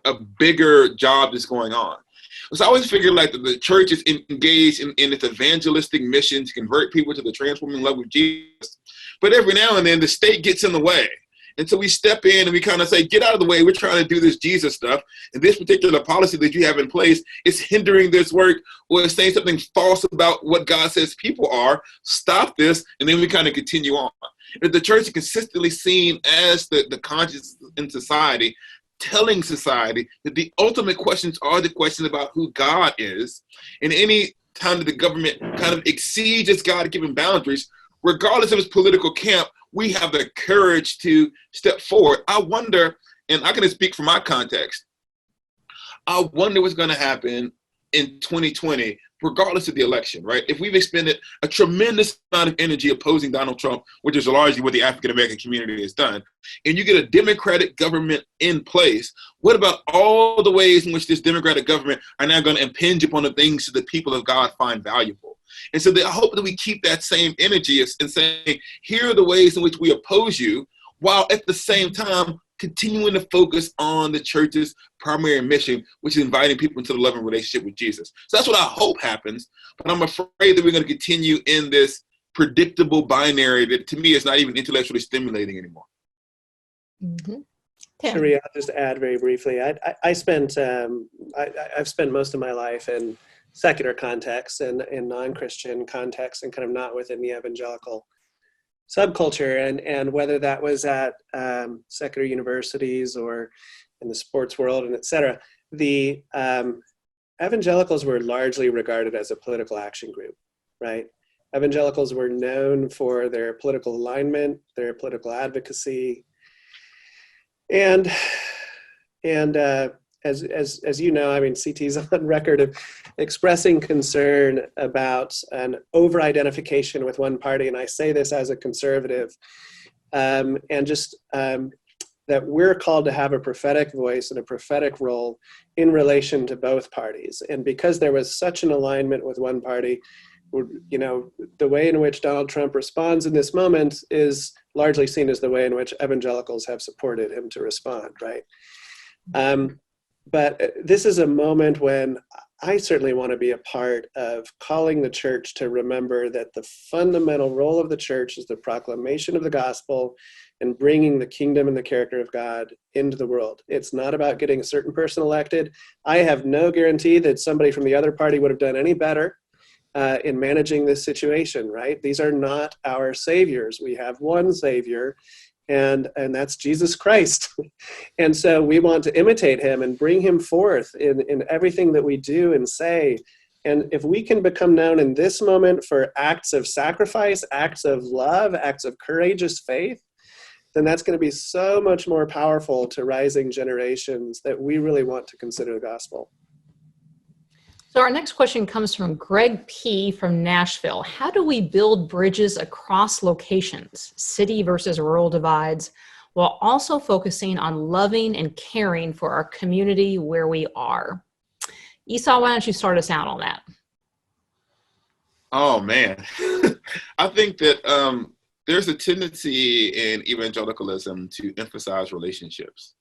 a bigger job that's going on. So I always figured like that the church is engaged in its evangelistic mission to convert people to the transforming love of Jesus. But every now and then the state gets in the way. And so we step in and we kind of say, get out of the way. We're trying to do this Jesus stuff. And this particular policy that you have in place is hindering this work, or it's saying something false about what God says people are. Stop this. And then we kind of continue on. If the church is consistently seen as the conscience in society, telling society that the ultimate questions are the questions about who God is, and any time that the government kind of exceeds its God-given boundaries, regardless of its political camp, we have the courage to step forward. I wonder, and I can speak from my context, I wonder what's going to happen in 2020 regardless of the election, right? If we've expended a tremendous amount of energy opposing Donald Trump, which is largely what the African-American community has done, and you get a Democratic government in place, what about all the ways in which this Democratic government are now going to impinge upon the things that the people of God find valuable? And so I hope that we keep that same energy and saying, here are the ways in which we oppose you, while at the same time continuing to focus on the church's primary mission, which is inviting people into the loving relationship with Jesus. So that's what I hope happens, but I'm afraid that we're going to continue in this predictable binary that to me is not even intellectually stimulating anymore. Mm-hmm. Cherie, I'll just add very briefly. I've spent most of my life in secular contexts and in non-Christian contexts and kind of not within the evangelical subculture, and whether that was at secular universities or in the sports world and et cetera, the evangelicals were largely regarded as a political action group, right? Evangelicals were known for their political alignment, their political advocacy, and as you know, I mean, CT's on record of expressing concern about an over-identification with one party, and I say this as a conservative, and just that we're called to have a prophetic voice and a prophetic role in relation to both parties. And because there was such an alignment with one party, you know, the way in which Donald Trump responds in this moment is largely seen as the way in which evangelicals have supported him to respond, right? But this is a moment when I certainly want to be a part of calling the church to remember that the fundamental role of the church is the proclamation of the gospel and bringing the kingdom and the character of God into the world. It's not about getting a certain person elected. I have no guarantee that somebody from the other party would have done any better in managing this situation, right? These are not our saviors. We have one savior, and that's Jesus Christ. And so we want to imitate him and bring him forth in everything that we do and say. And if we can become known in this moment for acts of sacrifice, acts of love, acts of courageous faith, then that's going to be so much more powerful to rising generations that we really want to consider the gospel. So our next question comes from Greg P. from Nashville. How do we build bridges across locations, city versus rural divides, while also focusing on loving and caring for our community where we are? Esau, why don't you start us out on that? Oh, man. I think that there's a tendency in evangelicalism to emphasize relationships.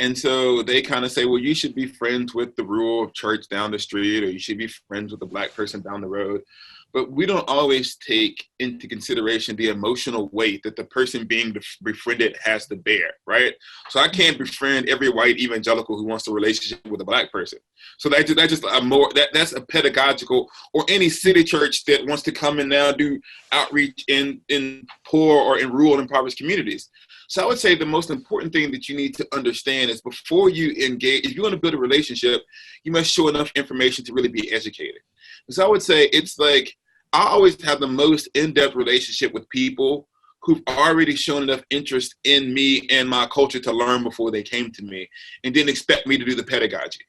And so they kind of say, well, you should be friends with the rural church down the street, or you should be friends with the Black person down the road. But we don't always take into consideration the emotional weight that the person being befriended has to bear, right? So I can't befriend every white evangelical who wants a relationship with a Black person. So that's a pedagogical, or any city church that wants to come and now do outreach in poor or in rural and impoverished communities. So I would say the most important thing that you need to understand is before you engage, if you want to build a relationship, you must show enough information to really be educated. So I would say it's like, I always have the most in-depth relationship with people who've already shown enough interest in me and my culture to learn before they came to me and didn't expect me to do the pedagogy.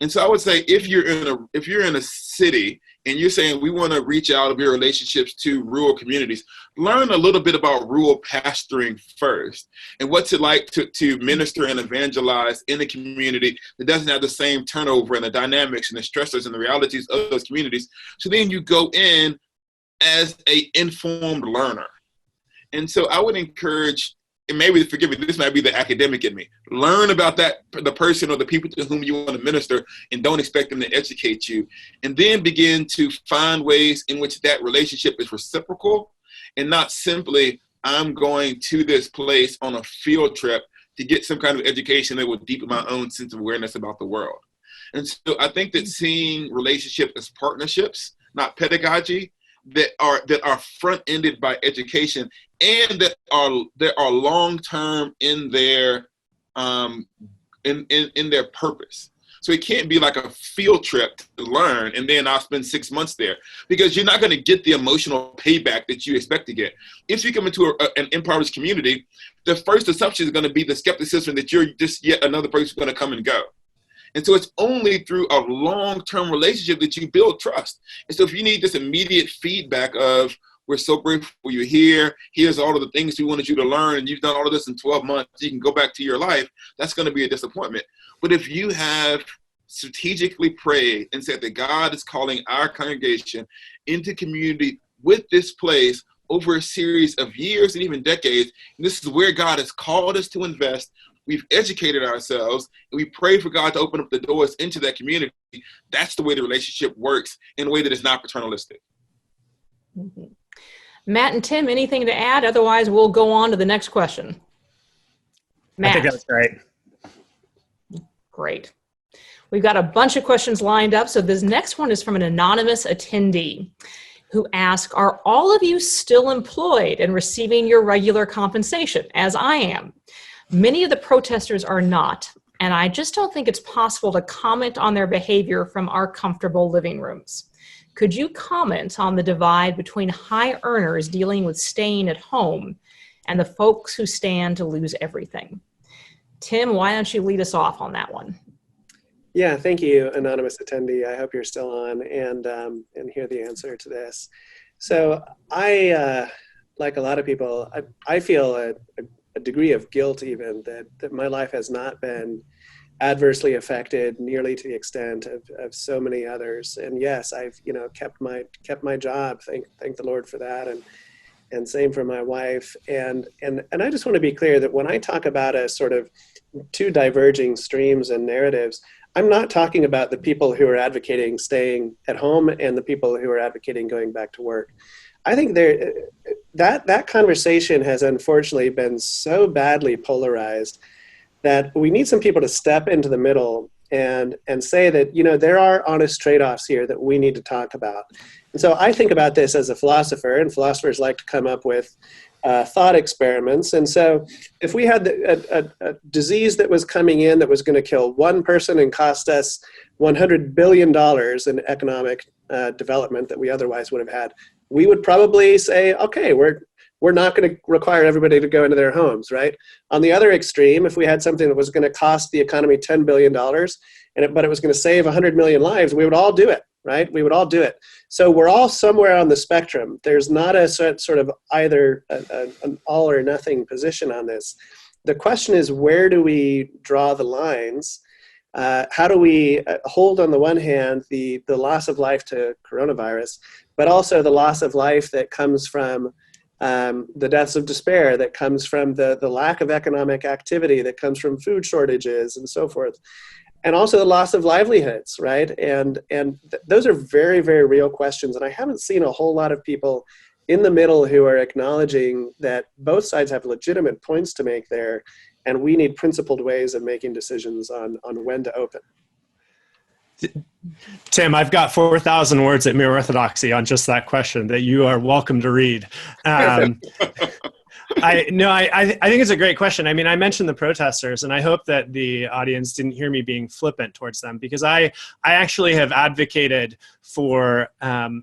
And so I would say if you're in a city and you're saying we want to reach out of your relationships to rural communities, learn a little bit about rural pastoring first and what's it like to minister and evangelize in a community that doesn't have the same turnover and the dynamics and the stressors and the realities of those communities. So then you go in as an informed learner. And so I would encourage, and maybe, forgive me, this might be the academic in me. Learn about the person or the people to whom you want to minister, and don't expect them to educate you. And then begin to find ways in which that relationship is reciprocal and not simply, I'm going to this place on a field trip to get some kind of education that will deepen my own sense of awareness about the world. And so I think that seeing relationship as partnerships, not pedagogy, that are front-ended by education and that are long-term in their in their purpose. So it can't be like a field trip to learn and then I'll spend 6 months there, because you're not going to get the emotional payback that you expect to get. If you come into an impoverished community, the first assumption is going to be the skepticism that you're just yet another person who's going to come and go. And so it's only through a long-term relationship that you build trust. And so if you need this immediate feedback of, we're so grateful you're here, here's all of the things we wanted you to learn, and you've done all of this in 12 months, you can go back to your life, that's going to be a disappointment. But if you have strategically prayed and said that God is calling our congregation into community with this place over a series of years and even decades, and this is where God has called us to invest, we've educated ourselves, and we pray for God to open up the doors into that community, that's the way the relationship works in a way that is not paternalistic. Mm-hmm. Matt and Tim, anything to add? Otherwise, we'll go on to the next question. Matt. I think that's great. Great. We've got a bunch of questions lined up. So this next one is from an anonymous attendee who asked, are all of you still employed and receiving your regular compensation, as I am? Many of the protesters are not, and I just don't think it's possible to comment on their behavior from our comfortable living rooms. Could you comment on the divide between high earners dealing with staying at home and the folks who stand to lose everything? Tim, why don't you lead us off on that one? Yeah, thank you, anonymous attendee. I hope you're still on and hear the answer to this. So I, like a lot of people, I feel a degree of guilt even that my life has not been adversely affected nearly to the extent of so many others. And yes, I've kept my job. Thank the Lord for that, and same for my wife. And I just want to be clear that when I talk about a sort of two diverging streams and narratives, I'm not talking about the people who are advocating staying at home and the people who are advocating going back to work. I think that conversation has unfortunately been so badly polarized that we need some people to step into the middle and say that, there are honest trade-offs here that we need to talk about. And so I think about this as a philosopher, and philosophers like to come up with thought experiments. And so if we had a disease that was coming in that was going to kill one person and cost us $100 billion in economic development that we otherwise would have had, we would probably say, okay, we're not going to require everybody to go into their homes, right? On the other extreme, if we had something that was going to cost the economy $10 billion, but it was going to save 100 million lives, we would all do it, right? We would all do it. So we're all somewhere on the spectrum. There's not a sort of either an all or nothing position on this. The question is, where do we draw the lines? How do we hold, on the one hand, the loss of life to coronavirus, but also the loss of life that comes from the deaths of despair, that comes from the lack of economic activity, that comes from food shortages and so forth, and also the loss of livelihoods, right? And those are very, very real questions. And I haven't seen a whole lot of people in the middle who are acknowledging that both sides have legitimate points to make there, and we need principled ways of making decisions on when to open. Tim, I've got 4,000 words at Mere Orthodoxy on just that question that you are welcome to read. I think it's a great question. I mean, I mentioned the protesters, and I hope that the audience didn't hear me being flippant towards them, because I actually have advocated for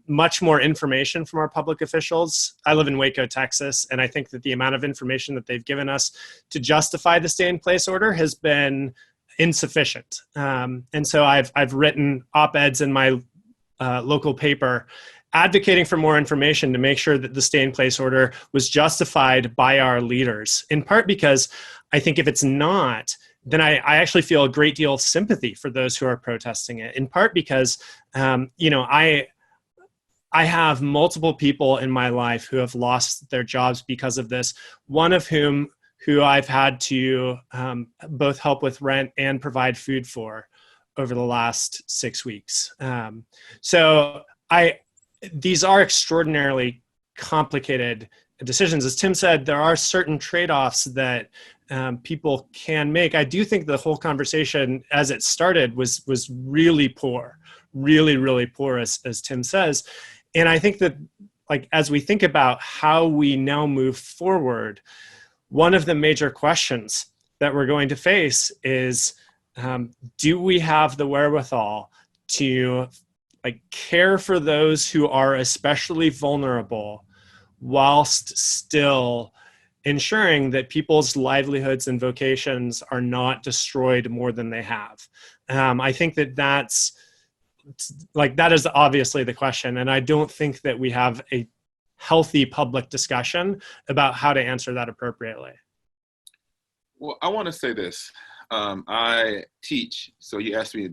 much more information from our public officials. I live in Waco, Texas, and I think that the amount of information that they've given us to justify the stay-in-place order has been insufficient. And so I've written op-eds in my local paper advocating for more information to make sure that the stay-in-place order was justified by our leaders, in part because I think if it's not, then I actually feel a great deal of sympathy for those who are protesting it, in part because, I have multiple people in my life who have lost their jobs because of this, one of who I've had to both help with rent and provide food for over the last 6 weeks. So these are extraordinarily complicated decisions. As Tim said, there are certain trade-offs that people can make. I do think the whole conversation as it started was really poor, really, really poor, as Tim says. And I think that, like, as we think about how we now move forward, one of the major questions that we're going to face is, do we have the wherewithal to care for those who are especially vulnerable whilst still ensuring that people's livelihoods and vocations are not destroyed more than they have? I think that that is obviously the question. And I don't think that we have a healthy public discussion about how to answer that appropriately. Well, I want to say this. I teach, so you asked me,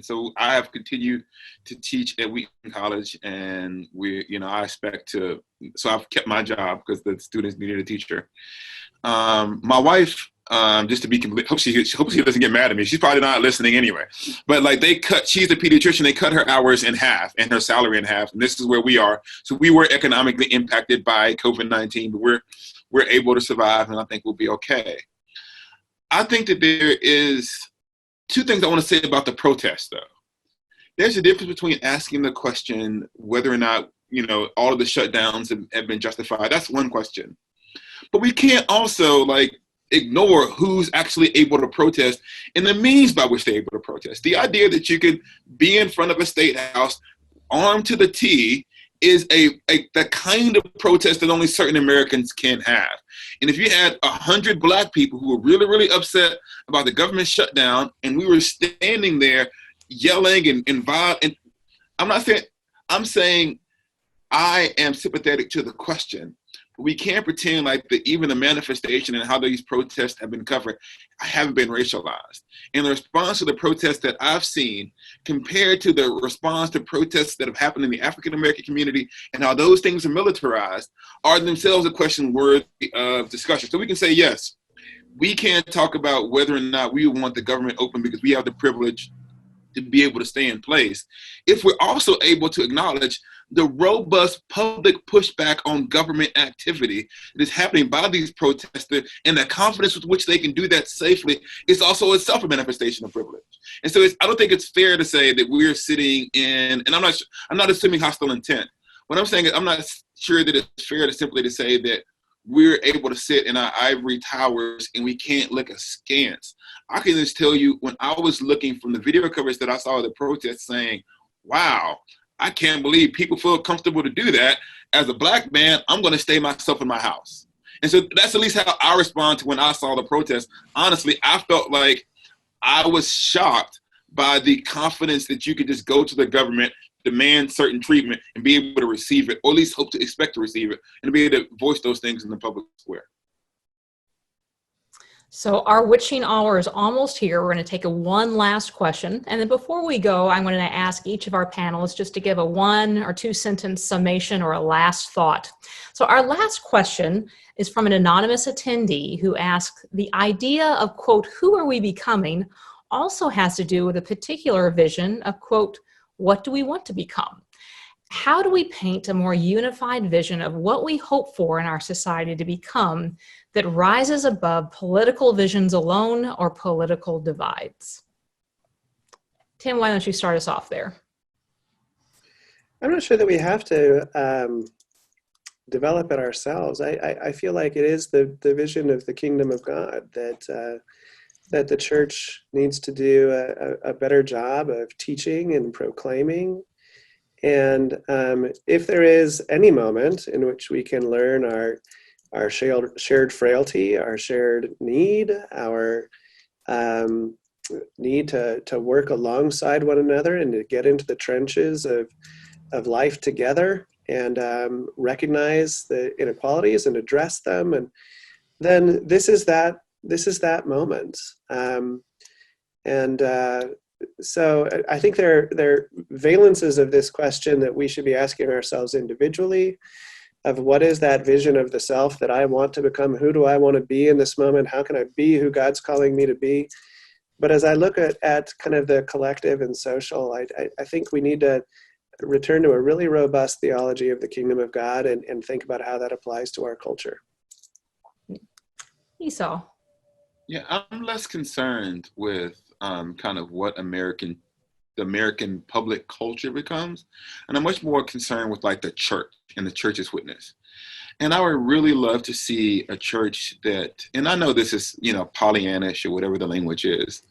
so I have continued to teach at Wheaton College, and I expect to, so I've kept my job because the students needed a teacher. My wife, just to be complete, hope she doesn't get mad at me. She's probably not listening anyway. But she's a pediatrician. They cut her hours in half and her salary in half. And this is where we are. So we were economically impacted by COVID-19, but we're able to survive, and I think we'll be okay. I think that there is two things I want to say about the protest, though. There's a difference between asking the question whether or not, all of the shutdowns have been justified. That's one question. But we can't also ignore who's actually able to protest and the means by which they're able to protest. The idea that you could be in front of a state house armed to the T is the kind of protest that only certain Americans can have. And if you had 100 Black people who were really, really upset about the government shutdown, and we were standing there yelling and I'm saying I am sympathetic to the question. We can't pretend like even the manifestation and how these protests have been covered haven't been racialized. And the response to the protests that I've seen compared to the response to protests that have happened in the African-American community and how those things are militarized are themselves a question worthy of discussion. So we can say, yes, we can talk about whether or not we want the government open because we have the privilege to be able to stay in place. If we're also able to acknowledge the robust public pushback on government activity that is happening by these protesters and the confidence with which they can do that safely is also itself a manifestation of privilege. And so I don't think it's fair to say that we're sitting in, and I'm not assuming hostile intent. What I'm saying is I'm not sure that it's fair to simply say that we're able to sit in our ivory towers and we can't look askance. I can just tell you when I was looking from the video coverage that I saw of the protests saying, wow, I can't believe people feel comfortable to do that. As a Black man, I'm going to stay myself in my house. And so that's at least how I respond to when I saw the protest. Honestly, I felt like I was shocked by the confidence that you could just go to the government, demand certain treatment, and be able to receive it, or at least hope to expect to receive it, and be able to voice those things in the public square. So our witching hour is almost here. We're going to take one last question. And then before we go, I'm going to ask each of our panelists just to give a 1 or 2 sentence summation or a last thought. So our last question is from an anonymous attendee who asked, the idea of, quote, who are we becoming also has to do with a particular vision of, quote, what do we want to become? How do we paint a more unified vision of what we hope for in our society to become that rises above political visions alone or political divides? Tim, why don't you start us off there? I'm not sure that we have to develop it ourselves. I feel like it is the vision of the kingdom of God that the church needs to do a better job of teaching and proclaiming. And if there is any moment in which we can learn our shared frailty, our shared need, our need to work alongside one another and to get into the trenches of life together and recognize the inequalities and address them, and then this is that moment. So I think there are valences of this question that we should be asking ourselves individually, of what is that vision of the self that I want to become? Who do I want to be in this moment? How can I be who God's calling me to be? But as I look at kind of the collective and social, I think we need to return to a really robust theology of the kingdom of God and think about how that applies to our culture. Esau. Yeah, I'm less concerned with kind of what the American public culture becomes, and I'm much more concerned with the church and the church's witness. And I would really love to see a church that, and I know this is Pollyannish or whatever the language is,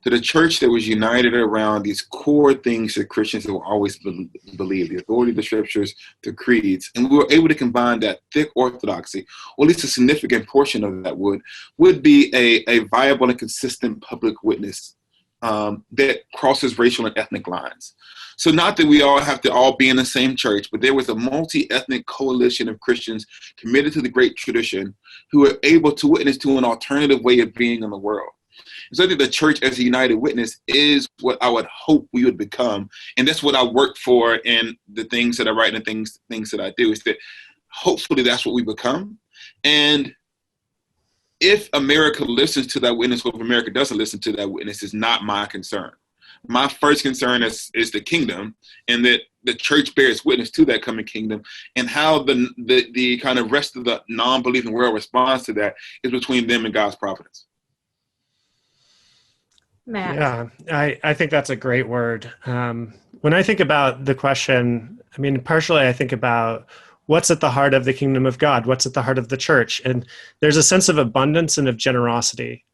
that a church that was united around these core things that Christians have always believed, the authority of the scriptures, the creeds, and we were able to combine that thick orthodoxy, or at least a significant portion of that would be a viable and consistent public witness that crosses racial and ethnic lines. So not that we all have to all be in the same church, but there was a multi-ethnic coalition of Christians committed to the great tradition who were able to witness to an alternative way of being in the world. So I think the church as a united witness is what I would hope we would become. And that's what I work for in the things that I write and the things that I do, is that hopefully that's what we become. And if America listens to that witness, or if America doesn't listen to that witness, is not my concern. My first concern is the kingdom, and that the church bears witness to that coming kingdom, and how the kind of rest of the non-believing world responds to that is between them and God's providence. Matt. Yeah, I think that's a great word. When I think about the question, I mean, partially I think about what's at the heart of the kingdom of God, what's at the heart of the church. And there's a sense of abundance and of generosity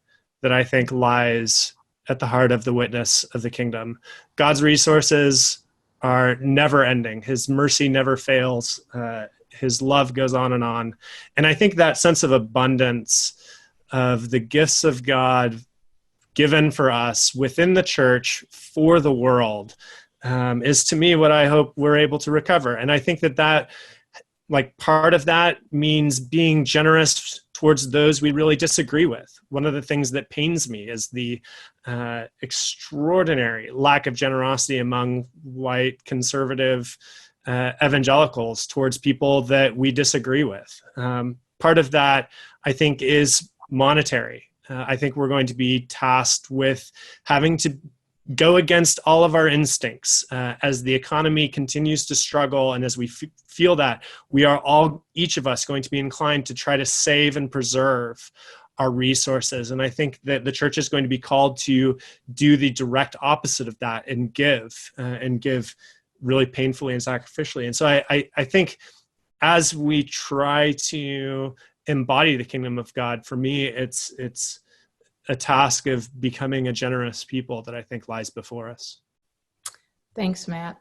that I think lies at the heart of the witness of the kingdom. God's resources are never ending. His mercy never fails. His love goes on. And I think that sense of abundance of the gifts of God given for us within the church for the world is, to me, what I hope we're able to recover. And I think that like part of that means being generous towards those we really disagree with. One of the things that pains me is the extraordinary lack of generosity among white conservative evangelicals towards people that we disagree with. Part of that, I think, is monetary. I think we're going to be tasked with having to go against all of our instincts as the economy continues to struggle, and as we feel that, we are all, each of us, going to be inclined to try to save and preserve our resources. And I think that the church is going to be called to do the direct opposite of that and give really painfully and sacrificially. And so I think as we try to embody the kingdom of God, for me, it's a task of becoming a generous people that I think lies before us. Thanks, Matt.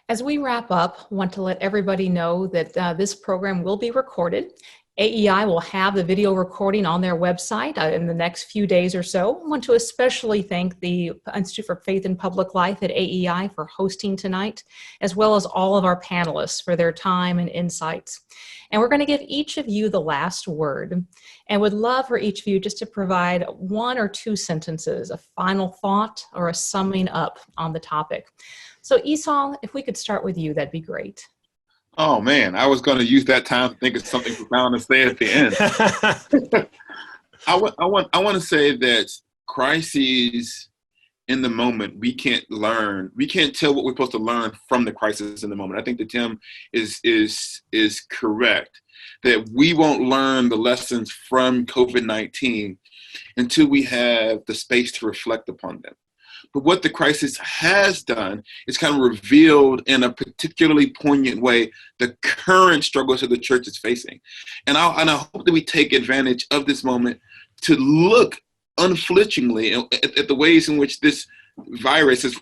As we wrap up, I want to let everybody know that this program will be recorded. AEI will have the video recording on their website in the next few days or so. I want to especially thank the Institute for Faith and Public Life at AEI for hosting tonight, as well as all of our panelists for their time and insights. And we're going to give each of you the last word, and would love for each of you just to provide one or two sentences, a final thought or a summing up on the topic. So Esau, if we could start with you, that'd be great. Oh man, I was going to use that time to think of something profound to say at the end. I want to say that crises in the moment, we can't tell what we're supposed to learn from the crisis in the moment. I think that Tim is correct, that we won't learn the lessons from COVID-19 until we have the space to reflect upon them. But what the crisis has done is kind of revealed in a particularly poignant way the current struggles that the church is facing. And I hope that we take advantage of this moment to look unflinchingly at the ways in which this virus has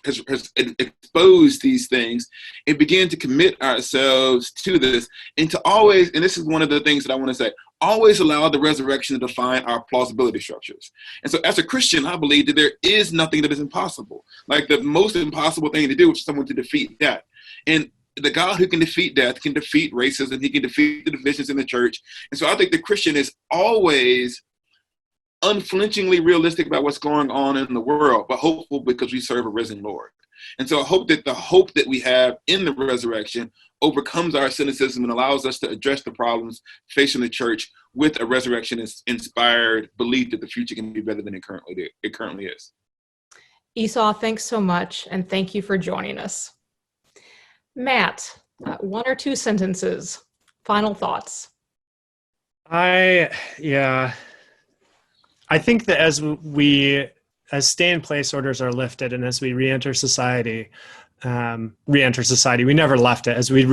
exposed these things, and begin to commit ourselves to this, and to always, and this is one of the things that I want to say, always allow the resurrection to define our plausibility structures. And so as a Christian, I believe that there is nothing that is impossible. Like the most impossible thing to do is for someone to defeat death. And the God who can defeat death can defeat racism, he can defeat the divisions in the church. And so I think the Christian is always unflinchingly realistic about what's going on in the world, but hopeful because we serve a risen Lord. And so I hope that the hope that we have in the resurrection overcomes our cynicism and allows us to address the problems facing the church with a resurrection-inspired belief that the future can be better than it currently is. Esau, thanks so much, and thank you for joining us. Matt, one or two sentences, final thoughts. I think that as stay-in-place orders are lifted and as we re-enter society, we never left it. As we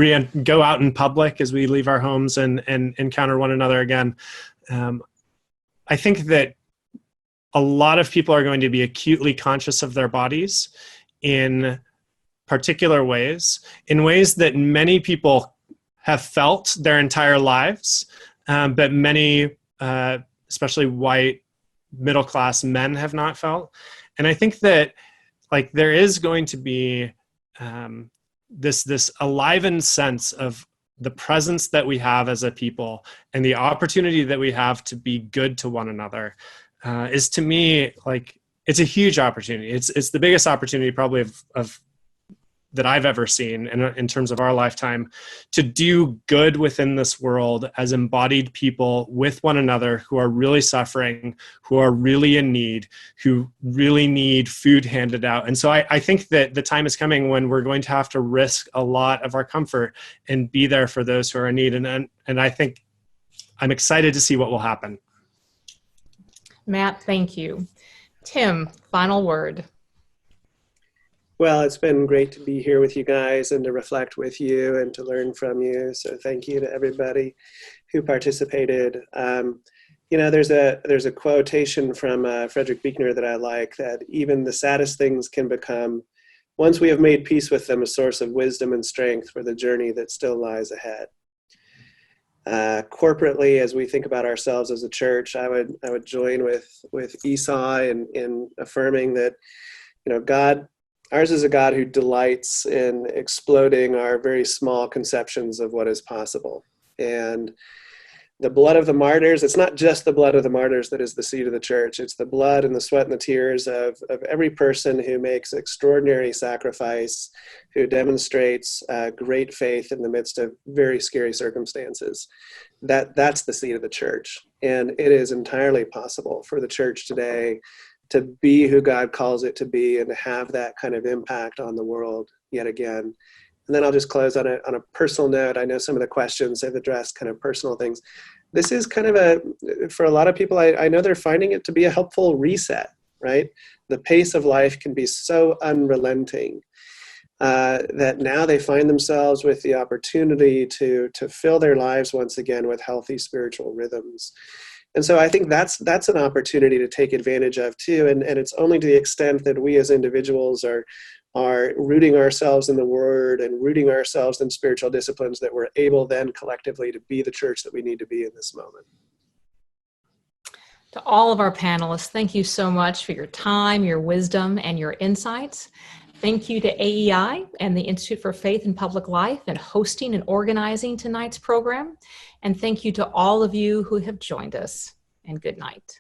go out in public, as we leave our homes and encounter one another again, I think that a lot of people are going to be acutely conscious of their bodies in particular ways, in ways that many people have felt their entire lives, but many, especially white, middle-class men have not felt. And I think that like there is going to be this alivened sense of the presence that we have as a people and the opportunity that we have to be good to one another is, to me, like, it's a huge opportunity. It's the biggest opportunity probably of that I've ever seen in terms of our lifetime, to do good within this world as embodied people with one another who are really suffering, who are really in need, who really need food handed out. And so I think that the time is coming when we're going to have to risk a lot of our comfort and be there for those who are in need. And I think I'm excited to see what will happen. Matt, thank you. Tim, final word. Well, it's been great to be here with you guys and to reflect with you and to learn from you. So thank you to everybody who participated. There's a quotation from Frederick Buechner that I like, that even the saddest things can become, once we have made peace with them, a source of wisdom and strength for the journey that still lies ahead. Corporately, as we think about ourselves as a church, I would join with Esau in affirming that, God, ours is a God who delights in exploding our very small conceptions of what is possible. And the blood of the martyrs, it's not just the blood of the martyrs that is the seed of the church. It's the blood and the sweat and the tears of every person who makes extraordinary sacrifice, who demonstrates great faith in the midst of very scary circumstances. That's the seed of the church. And it is entirely possible for the church today to be who God calls it to be and to have that kind of impact on the world yet again. And then I'll just close on a personal note. I know some of the questions have addressed kind of personal things. This is kind of for a lot of people, I know they're finding it to be a helpful reset, right? The pace of life can be so unrelenting that now they find themselves with the opportunity to fill their lives once again with healthy spiritual rhythms. And so I think that's an opportunity to take advantage of too. And it's only to the extent that we as individuals are rooting ourselves in the Word and rooting ourselves in spiritual disciplines that we're able then collectively to be the church that we need to be in this moment. To all of our panelists, thank you so much for your time, your wisdom, and your insights. Thank you to AEI and the Institute for Faith and Public Life in hosting and organizing tonight's program. And thank you to all of you who have joined us. And good night.